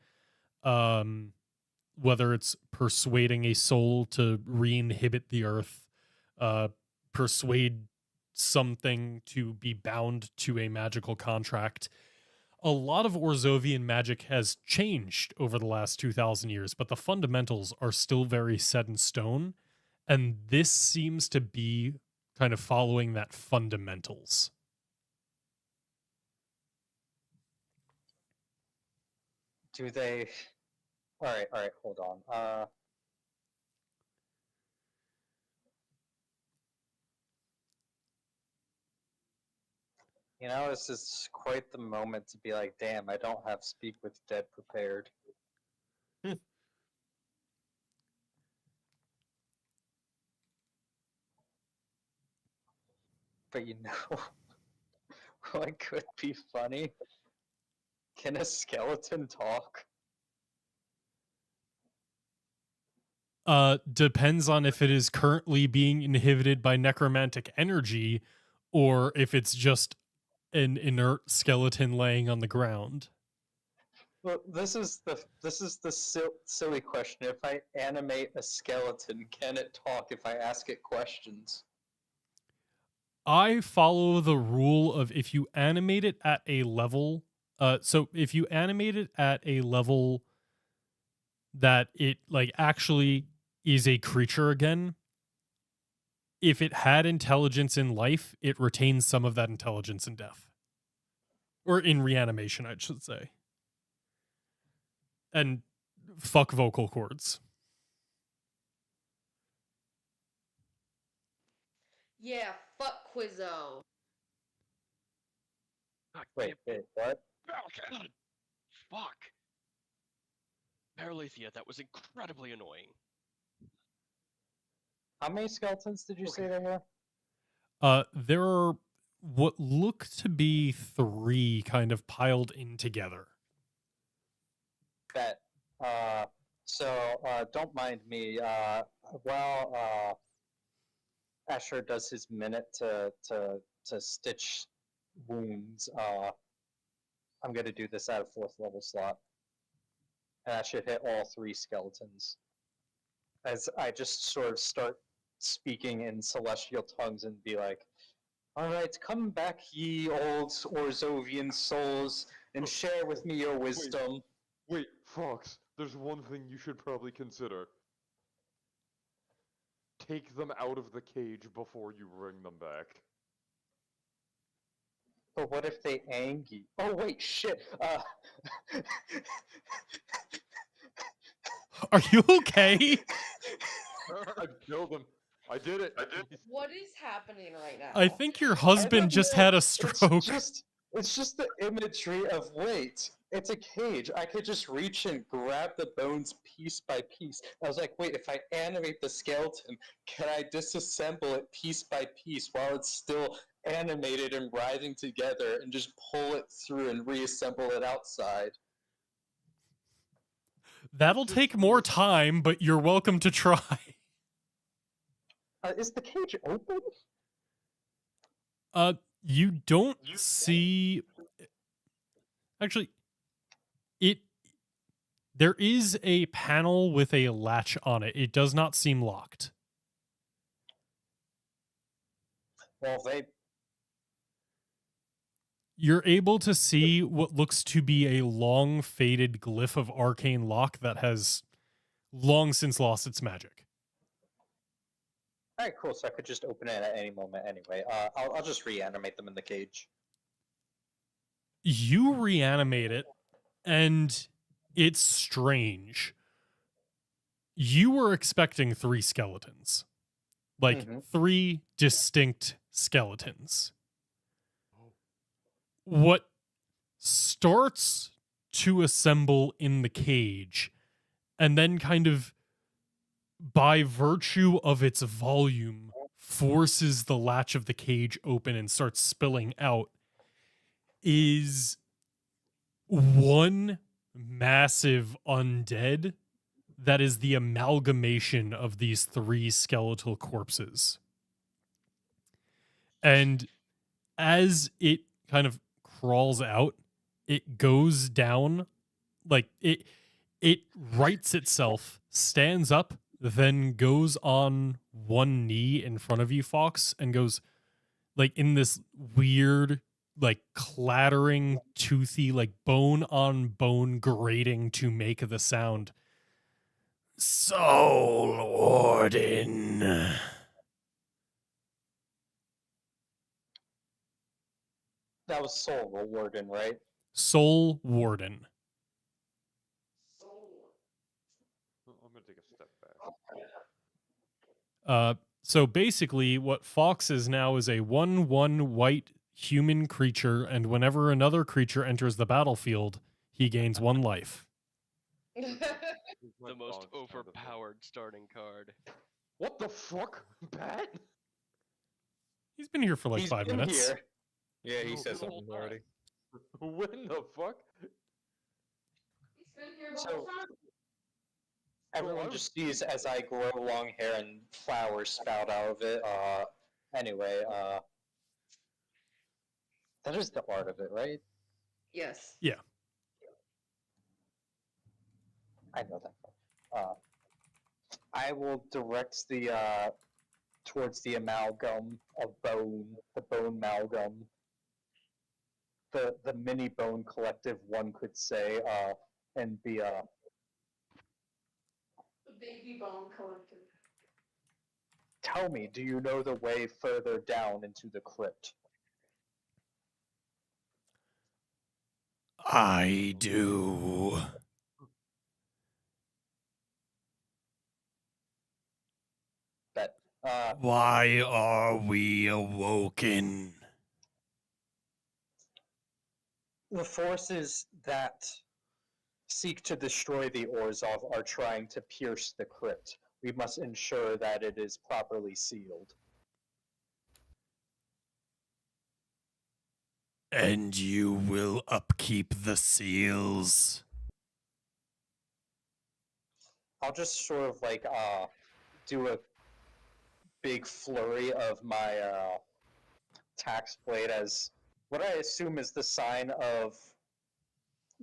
whether it's persuading a soul to re-inhibit the earth, persuade something to be bound to a magical contract. A lot of Orzovian magic has changed over the last 2,000 years, but the fundamentals are still very set in stone. And this seems to be kind of following that fundamentals. Do they? All right, hold on. You know, this is quite the moment to be like, damn, I don't have Speak with Dead prepared. But you know what could be funny? Can a skeleton talk? Depends on if it is currently being inhibited by necromantic energy or if it's just an inert skeleton laying on the ground. Well, this is the silly question. If I animate a skeleton, can it talk if I ask it questions? I follow the rule of if you animate it at a level, so if you animate it at a level that it like actually is a creature again, if it had intelligence in life, it retains some of that intelligence in death. Or in reanimation, I should say. And fuck vocal cords. Yeah, fuck Quizzo. Wait, what? Oh, God. Fuck. Paralethea, that was incredibly annoying. How many skeletons did you say there were? There are what look to be 3 kind of piled in together. Bet. Don't mind me. While Asher does his minute to stitch wounds, I'm gonna do this at a 4th level slot. And I should hit all 3 skeletons. As I just sort of start speaking in celestial tongues and be like, alright, come back, ye old Orzovian souls, and share with me your wisdom. Wait, Fox, there's one thing you should probably consider. Take them out of the cage before you bring them back. But what if they angy? Oh wait, shit. Are you okay? I killed him. I did it. What is happening right now? I think your husband just had a stroke. It's just the imagery of, wait, it's a cage. I could just reach and grab the bones piece by piece. I was like, wait, if I animate the skeleton, can I disassemble it piece by piece while it's still animated and writhing together and just pull it through and reassemble it outside? That'll take more time, but you're welcome to try. Is the cage open? You don't see. Actually, there is a panel with a latch on it. It does not seem locked. Well, You're able to see what looks to be a long faded glyph of arcane lock that has long since lost its magic. Alright, cool. So I could just open it at any moment anyway. I'll just reanimate them in the cage. You reanimate it, and it's strange. You were expecting 3 skeletons. Like, 3 distinct skeletons. what starts to assemble in the cage, and then kind of by virtue of its volume forces the latch of the cage open and starts spilling out, is one massive undead that is the amalgamation of these three skeletal corpses. And as it kind of crawls out, it goes down, like it rights itself, stands up, then goes on one knee in front of you, Fox, and goes like in this weird, like clattering, toothy, like bone on bone grating to make the sound. Soul Warden. That was Soul Warden, right? Soul Warden. I'm gonna take a step back. So basically, what Fox is now is a 1/1 white human creature, and whenever another creature enters the battlefield, he gains 1 life. Who's my The most dog sound effect? overpowered starting card. What the fuck, Bat? He's been here for like He's 5 been minutes. here. Yeah, he No, said the whole something already. When the fuck? He's been here the So- whole time. Everyone just sees as I grow long hair and flowers spout out of it. Anyway, that is the art of it, right? Yes. I know that. I will direct the towards the amalgam of bone, the bone amalgam, the mini bone collective, one could say, and the The baby bone collective. Tell me, do you know the way further down into the crypt? I do. That Why are we awoken? the forces that seek to destroy the Orzhov are trying to pierce the crypt. We must ensure that it is properly sealed. And you will upkeep the seals. I'll just sort of like do a big flurry of my tax blade as what I assume is the sign of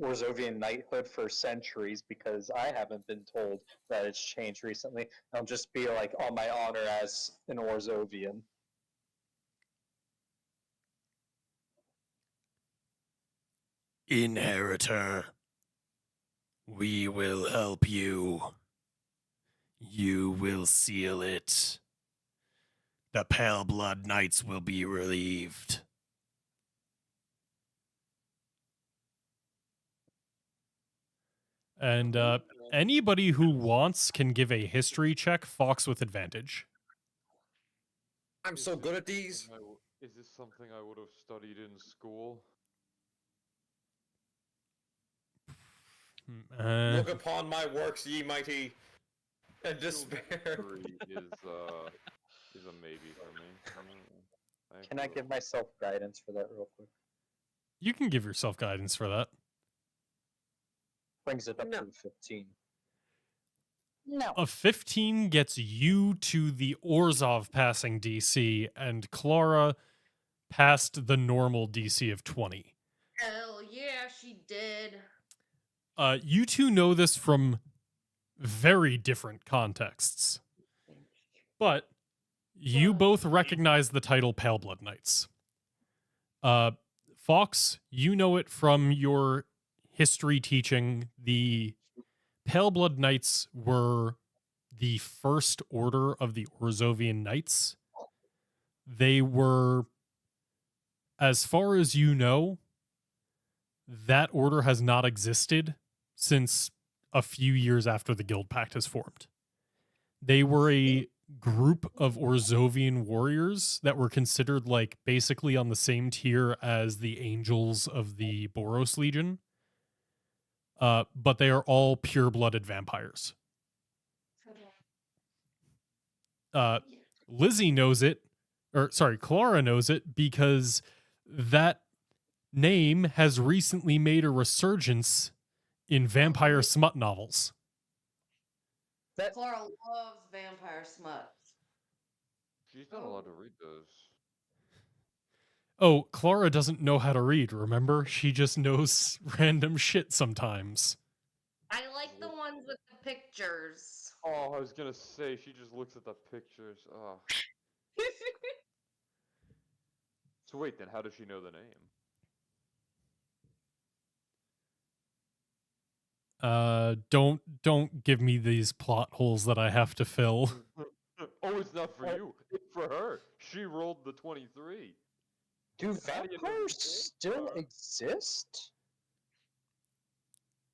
Orzovian knighthood for centuries, because I haven't been told that it's changed recently. I'll just be like on my honor as an Orzovian. Inheritor, we will help you. You will seal it. The Pale Blood Knights will be relieved. And anybody who wants can give a history check, Fox with advantage. I'm so good at these. Is this something I would have studied in school? Look upon my works, ye mighty, and despair. History is a maybe for me. Can I give myself guidance for that real quick? You can give yourself guidance for that. Brings it up No. to 15. No. A 15 gets you to the Orzhov passing DC, and Clara passed the normal DC of 20. Hell yeah, she did. You two know this from very different contexts, but you both recognize the title Pale Blood Knights. Fox, you know it from your history teaching. The Pale Blood Knights were the first order of the Orzovian Knights. They were, as far as you know, that order has not existed since a few years after the Guild Pact has formed. They were group of Orzovian warriors that were considered like basically on the same tier as the angels of the Boros Legion. But they are all pure-blooded vampires. Lizzie knows it, or sorry, Clara knows it because that name has recently made a resurgence in vampire smut novels. Clara loves vampire smut. She's not allowed to read those. Oh, Clara doesn't know how to read, remember? She just knows random shit sometimes. I like the ones with the pictures. Oh, I was gonna say, she just looks at the pictures. Oh. So wait, then how does she know the name? Don't give me these plot holes that I have to fill. Oh, it's not for you. It's for her. She rolled the 23. Do How do you know vampires the name? still exist?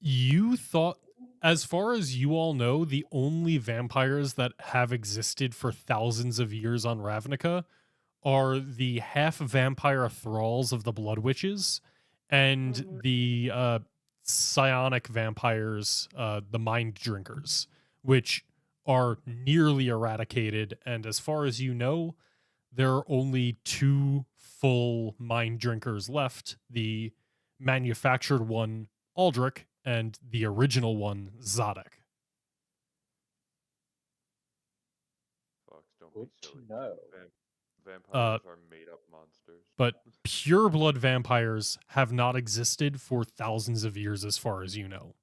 You thought, as far as you all know, the only vampires that have existed for thousands of years on Ravnica are the half vampire thralls of the Blood Witches and the psionic vampires, the mind drinkers, which are nearly eradicated. And as far as you know, there are only 2 full mind drinkers left: the manufactured one, Aldrich, and the original one, Zadok. Fox, don't Good be to silly. know. Vampires are made up monsters. But pure blood vampires have not existed for thousands of years, as far as you know.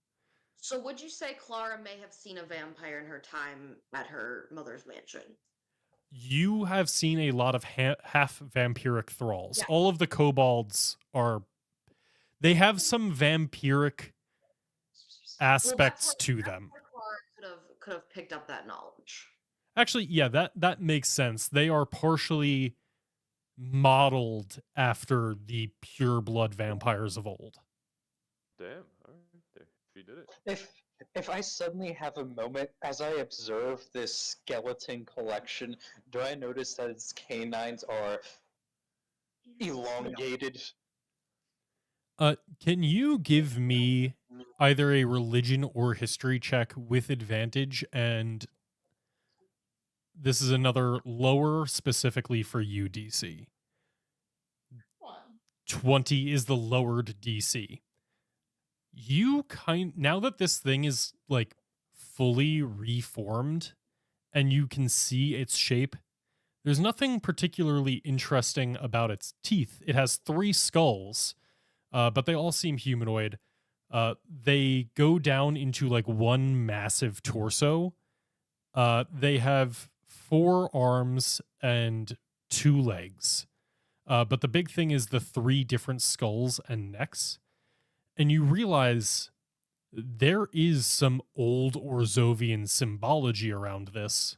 So would you say Clara may have seen a vampire in her time at her mother's mansion? You have seen a lot of half vampiric thralls. Yeah. All of the kobolds are. They have some vampiric aspects to them. That's where Clara could have picked up that knowledge. Actually, yeah, that makes sense. They are partially modeled after the pure blood vampires of old. Damn, alright, there. She did it. If I suddenly have a moment as I observe this skeleton collection, do I notice that its canines are elongated? Can you give me either a religion or history check with advantage? And this is another lower specifically for you, DC. 20 is the lowered DC. Now that this thing is like fully reformed and you can see its shape, there's nothing particularly interesting about its teeth. It has 3 skulls, but they all seem humanoid. They go down into like one massive torso. They have 4 arms and 2 legs. But the big thing is the 3 different skulls and necks. And you realize there is some old Orzovian symbology around this.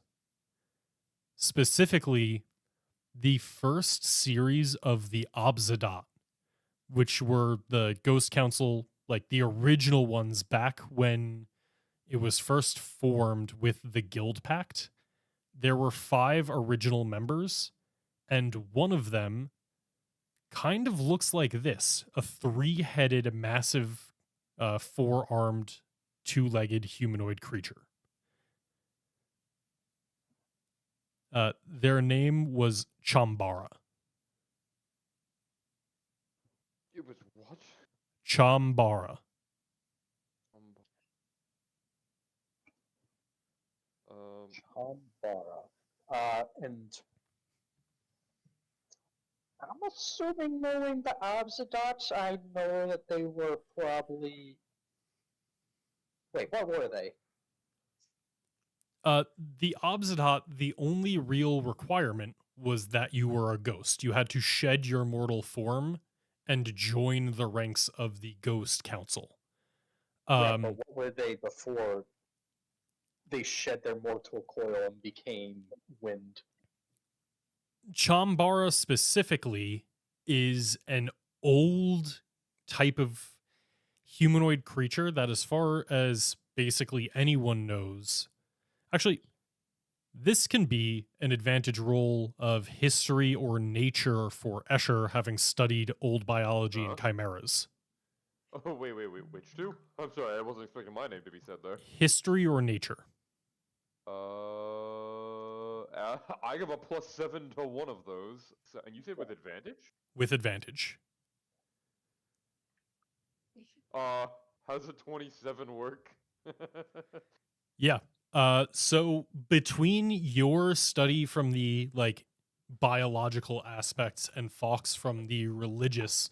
Specifically, the first series of the Obzedat, which were the Ghost Council, like the original ones back when it was first formed with the Guild Pact. There were 5 original members, and one of them kind of looks like this: a 3-headed, massive, 4-armed, 2-legged humanoid creature. Their name was Chambara. It was what? Chambara. Chambara. And I'm assuming, knowing the Obzedots, I know that they were probably. Wait, what were they? The Obzedat, the only real requirement was that you were a ghost. You had to shed your mortal form and join the ranks of the Ghost Council. Yeah, but what were they before they shed their mortal coil and became wind? Chambara specifically is an old type of humanoid creature that, as far as basically anyone knows, actually, This can be an advantage roll of history or nature for Escher, having studied old biology and chimeras. Oh, wait, which two? I'm sorry, I wasn't expecting my name to be said there. History or nature? I give a +7 to one of those. So, and you said with advantage? With advantage. How's a 27 work? Yeah. So between your study from the like biological aspects and Fox from the religious,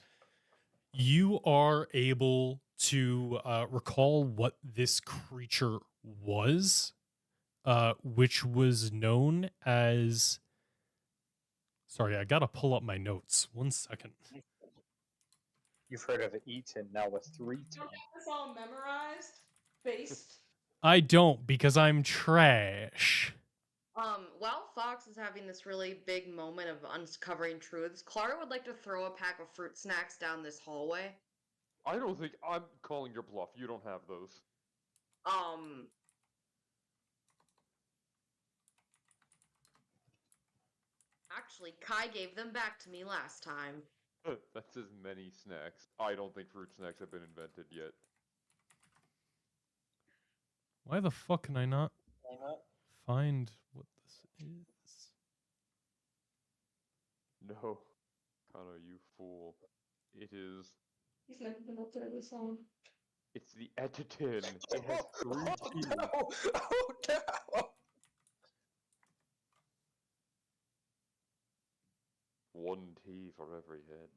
you are able to recall what this creature was, which was known as. Sorry, I gotta pull up my notes. 1 second. You've heard of Eaton, now with 3 You team. have this all memorized, based. I don't because I'm trash. While Fox is having this really big moment of uncovering truths, Clara would like to throw a pack of fruit snacks down this hallway. I don't think I'm calling your bluff. You don't have those. Actually, Kai gave them back to me last time. That's as many snacks. I don't think fruit snacks have been invented yet. Why the fuck can I not find what this is? No. Connor, you fool. It is... He's never been up there this long. It's the Editin. It has 3 teeth. No! Oh no! 1 T for every head.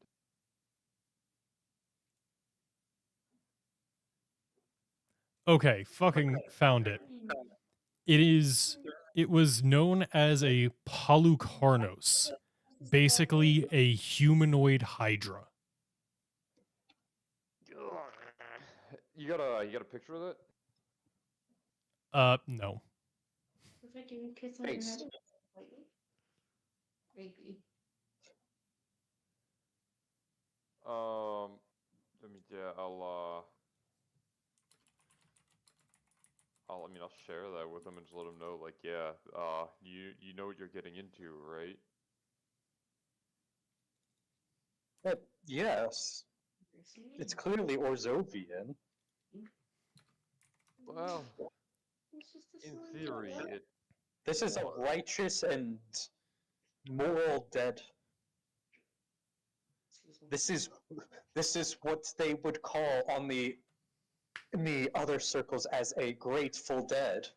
Okay, fucking found it. It was known as a Polycarnos, basically a humanoid hydra. You got a picture of that? No. If I give you a kiss on your head, Based. maybe. Let me, yeah, I'll share that with them and just let them know, like, yeah, you know what you're getting into, right? Yes. It's clearly Orzovian. Well, It's just a in silly theory, dog. it... This is a righteous and moral dead. This is what they would call in the other circles as a grateful dead.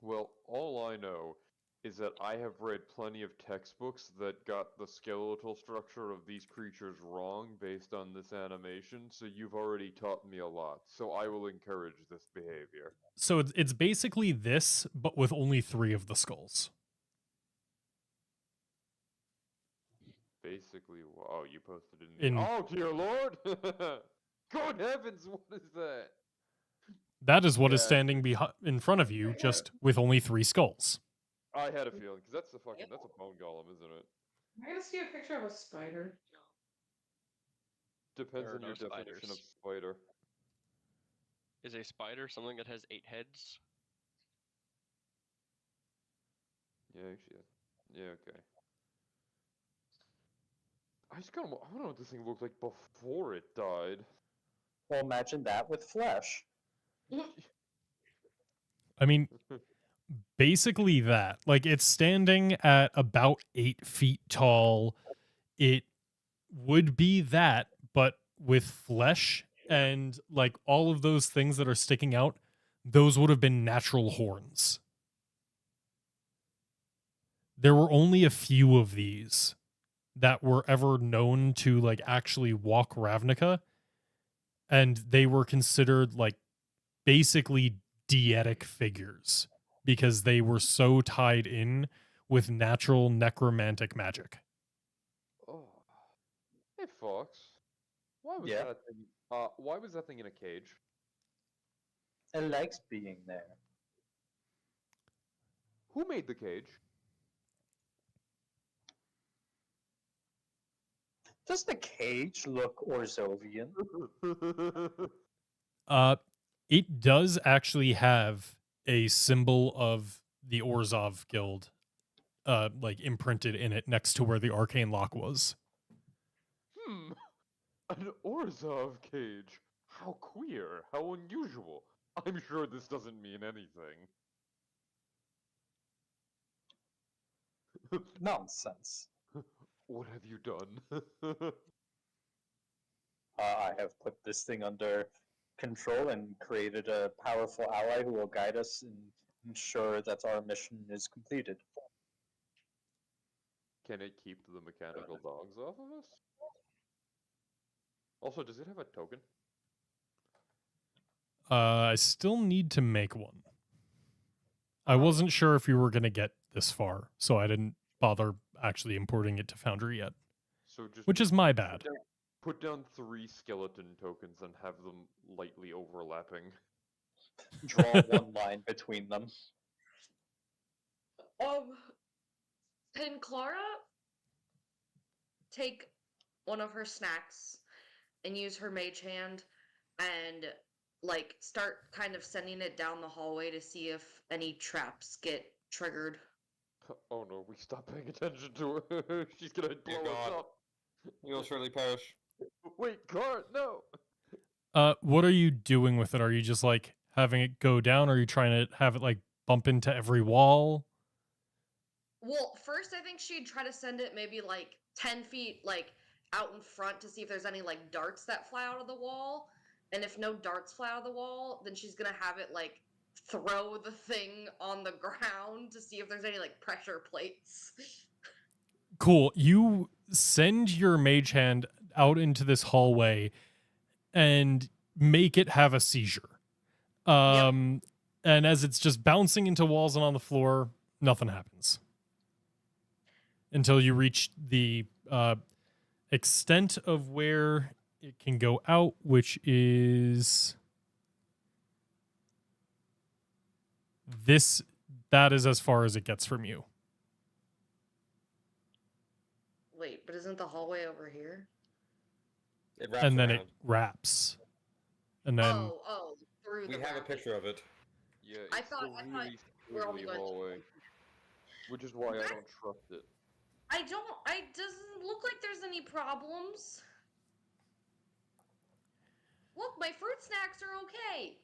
Well, all I know is that I have read plenty of textbooks that got the skeletal structure of these creatures wrong based on this animation, so you've already taught me a lot, so I will encourage this behavior. So it's basically this, but with only 3 of the skulls. Basically, oh, you posted it in In- the... Oh, dear lord! Good heavens, what is that? That is what is Yeah. standing in front of you, just with only 3 skulls. I had a feeling, because that's that's a bone golem, isn't it? Am I gonna see a picture of a spider? Depends There are on your no definition of spiders. spider. Is a spider something that has 8 heads? Yeah, actually, yeah, okay. I don't know what this thing looked like before it died. Well, imagine that with flesh. I mean, basically that. Like, it's standing at about 8 feet tall. It would be that, but with flesh and like all of those things that are sticking out, those would have been natural horns. There were only a few of these that were ever known to like actually walk Ravnica, and they were considered like basically dietic figures because they were so tied in with natural necromantic magic. Oh. Hey, Fox. Why was Yeah? that thing? Why was that thing in a cage? It likes being there. Who made the cage? Does the cage look Orzovian? It does actually have a symbol of the Orzhov guild like imprinted in it next to where the arcane lock was. An Orzhov cage. How queer. How unusual. I'm sure this doesn't mean anything. Nonsense. What have you done? I have put this thing under control and created a powerful ally who will guide us and ensure that our mission is completed. Can it keep the mechanical dogs off of us? Also, does it have a token? I still need to make one. I wasn't sure if you were going to get this far, so I didn't bother actually importing it to Foundry yet, So just which is my bad. put down 3 skeleton tokens and have them lightly overlapping. Draw one line between them. Can Clara take one of her snacks and use her mage hand and like start kind of sending it down the hallway to see if any traps get triggered? Oh no, we stopped paying attention to her. She's gonna blow us God. up. You'll surely perish. Wait, Cart, no! What are you doing with it? Are you just like having it go down? Or are you trying to have it like bump into every wall? Well, first I think she'd try to send it maybe like 10 feet like out in front to see if there's any like darts that fly out of the wall. And if no darts fly out of the wall, then she's gonna have it like throw the thing on the ground to see if there's any like pressure plates. Cool. You send your mage hand out into this hallway and make it have a seizure. And as it's just bouncing into walls and on the floor, nothing happens. Until you reach the extent of where it can go out, which is this. That is as far as it gets from you. Wait, but isn't the hallway over here? It wraps And then around. it wraps. And then Through We the have a wrap. picture of it. Yeah, I it's thought- a I thought really we're only squiggly going to- hallway. Which is why I don't trust it. I doesn't look like there's any problems. Look, my fruit snacks are okay.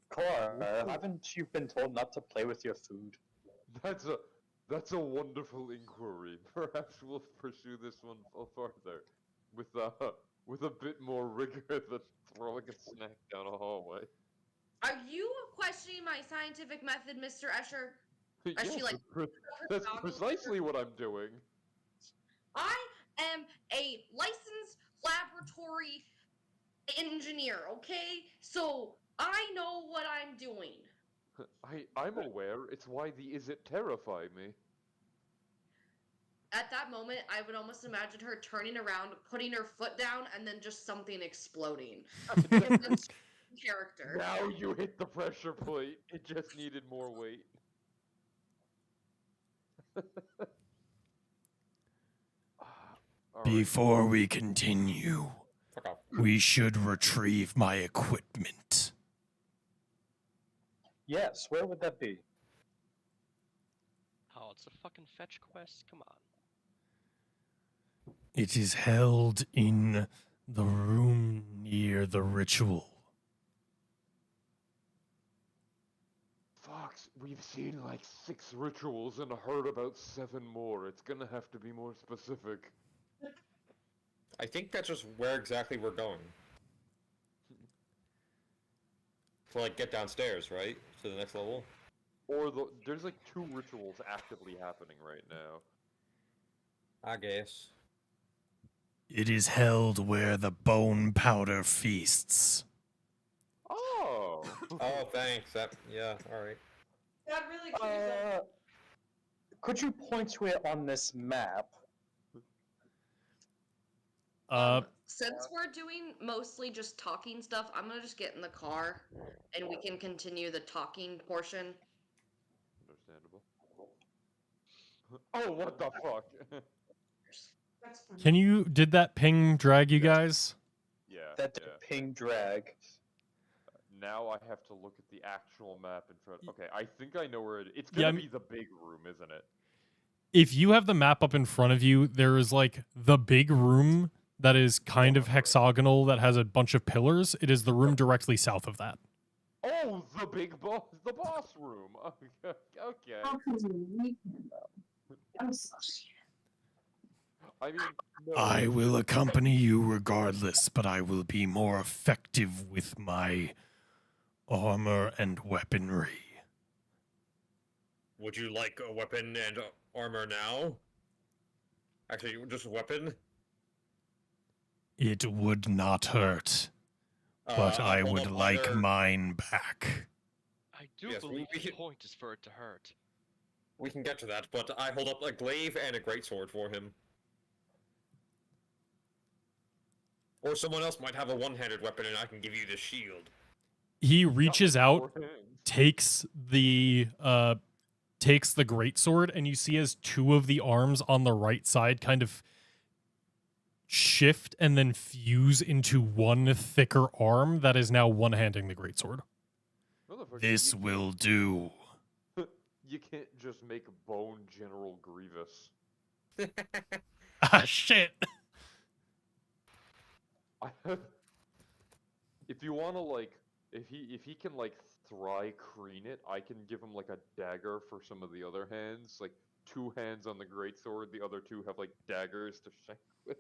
Cora, haven't you been told not to play with your food? That's a wonderful inquiry. Perhaps we'll pursue this one further with a bit more rigor than throwing a snack down a hallway. Are you questioning my scientific method, Mr. Escher? Yes, she, like, that's precisely what I'm doing. I am a licensed laboratory engineer, okay? So I know what I'm doing. I'm aware. It's why the is it terrify me. At that moment, I would almost imagine her turning around, putting her foot down, and then just something exploding. Because that's character. Now you hit the pressure plate. It just needed more weight. All right. Before we continue, Fuck off. we should retrieve my equipment. Yes, where would that be? Oh, it's a fucking fetch quest. Come on. It is held in the room near the ritual. Fox, we've seen like 6 rituals and heard about 7 more. It's gonna have to be more specific. I think that's just where exactly we're going. To like get downstairs, right? To the next level. Or there's like 2 rituals actively happening right now. I guess. It is held where the bone powder feasts. Oh! Oh, thanks. Yeah, alright. That really clears up. Could you point to it on this map? Since we're doing mostly just talking stuff, I'm gonna just get in the car and we can continue the talking portion. Understandable. Oh, what the fuck? That's funny. did that ping drag you guys? Yeah. That yeah. ping drag. now I have to look at the actual map and try. Okay, I think I know where it. It's Yeah, gonna I mean- be the big room, isn't it? If you have the map up in front of you, there is like the big room that is kind of hexagonal that has a bunch of pillars. It is the room directly south of that. Oh, the big boss, the boss room. Okay. How could you leave him though? I'm sorry. I mean, no. I will accompany you regardless, but I will be more effective with my armor and weaponry. Would you like a weapon and armor now? Actually, just a weapon? It would not hurt, but I hold would up like either- mine back. I do Yes, we- believe we the can- point is for it to hurt. We can get to that, but I hold up a glaive and a greatsword for him. Or someone else might have a one-handed weapon and I can give you the shield. He Not with reaches out, 4 hands. takes the greatsword, and you see as two of the arms on the right side kind of shift and then fuse into one thicker arm that is now one-handing the greatsword. Motherfucker, This you will do. You can't just make Bone General Grievous. Ah, shit. If you wanna like, if he can like Creen it, I can give him like a dagger for some of the other hands. Like 2 hands on the greatsword, the other 2 have like daggers to shank with.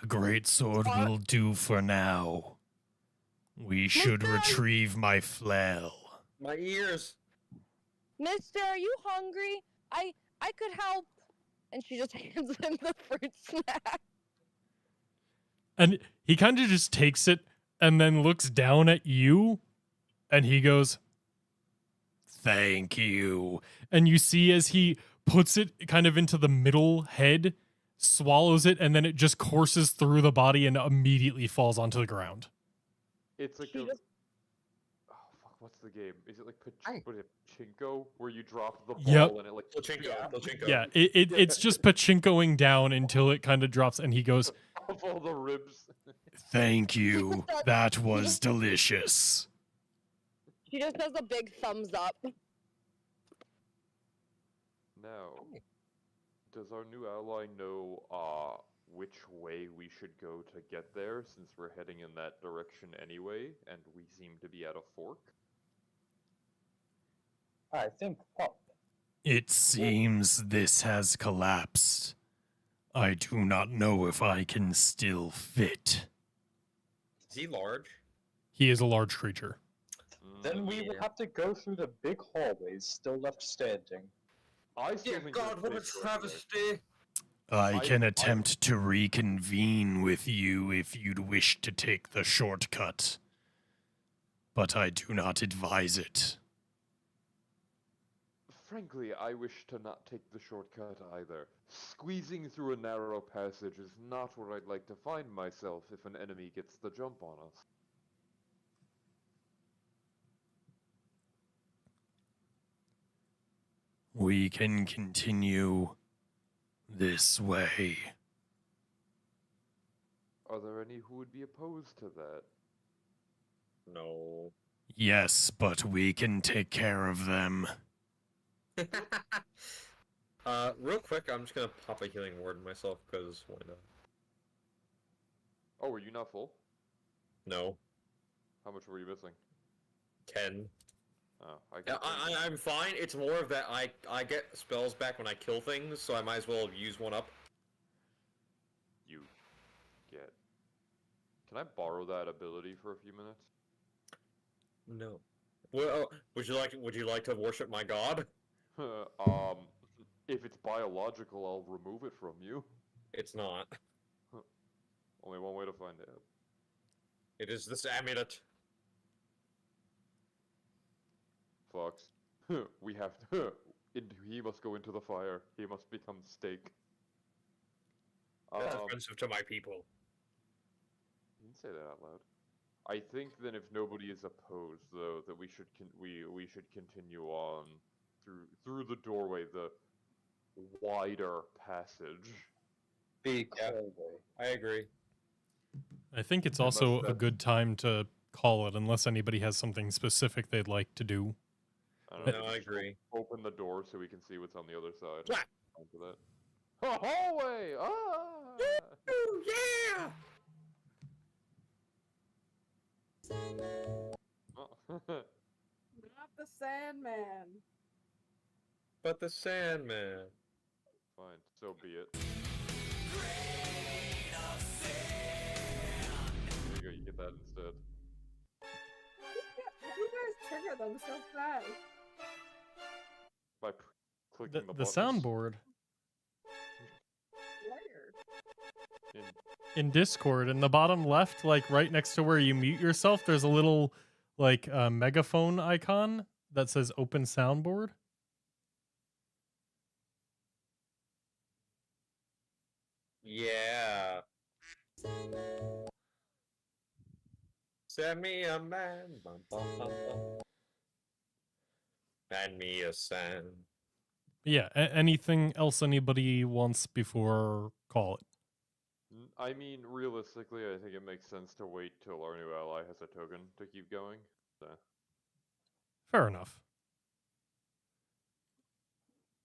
The greatsword will do for now. We should Mister, retrieve my flail. My ears! Mister, are you hungry? I could help. And she just hands him the fruit snack. And he kind of just takes it and then looks down at you and he goes, "Thank you." And you see as he puts it kind of into the middle head, swallows it, and then it just courses through the body and immediately falls onto the ground. It's like She a. just- Oh fuck! What's the game? Is it like what is it, Pachinko, where you drop the ball Yep. and it like Pachinko. Yeah, it's just pachinkoing down until it kind of drops and he goes, off all the ribs. "Thank you. That was delicious." She just does a big thumbs up. Now, does our new ally know which way we should go to get there, since we're heading in that direction anyway, and we seem to be at a fork? I think up. It seems this has collapsed. I do not know if I can still fit. Is he large? He is a large creature. Then we would Yeah. have to go through the big hallways still left standing. I still Dear think God, what a there's space for us travesty! I can I- attempt to reconvene with you if you'd wish to take the shortcut, but I do not advise it. Frankly, I wish to not take the shortcut either. Squeezing through a narrow passage is not where I'd like to find myself if an enemy gets the jump on us. We can continue this way. Are there any who would be opposed to that? No. Yes, but we can take care of them. Real quick, I'm just gonna pop a healing word myself, because why not? Oh, were you not full? No. How much were you missing? 10. Oh, I Yeah, got I'm fine. It's more of that I get spells back when I kill things, so I might as well use one up. You get. Can I borrow that ability for a few minutes? No. Well, would you like to worship my god? If it's biological, I'll remove it from you. It's not. Only one way to find out. It is this amulet. Fox. We have to. He must go into the fire. He must become steak. That's offensive to my people. You didn't say that out loud. I think then, if nobody is opposed, though, that we should we should continue on through the doorway, the wider passage. Big Yeah. hallway. I agree. I think it's Unless also a that's- good time to call it, unless anybody has something specific they'd like to do. I don't know. No, I agree. Open the door so we can see what's on the other side. Flat. Onto that. A hallway! Ah! Ooh, yeah! Not the Sandman. But the Sandman. Fine, so be it. There you go, you get that instead. How do you guys trigger them so fast? By clicking The the buttons. soundboard Weird. in Discord, in the bottom left, like right next to where you mute yourself, there's a little like megaphone icon that says open soundboard. Yeah. Send me a man. Bum, bum, bum, bum. Send me a sand. Yeah, anything else anybody wants before call it? I mean, realistically, I think it makes sense to wait till our new ally has a token to keep going. So. Fair enough.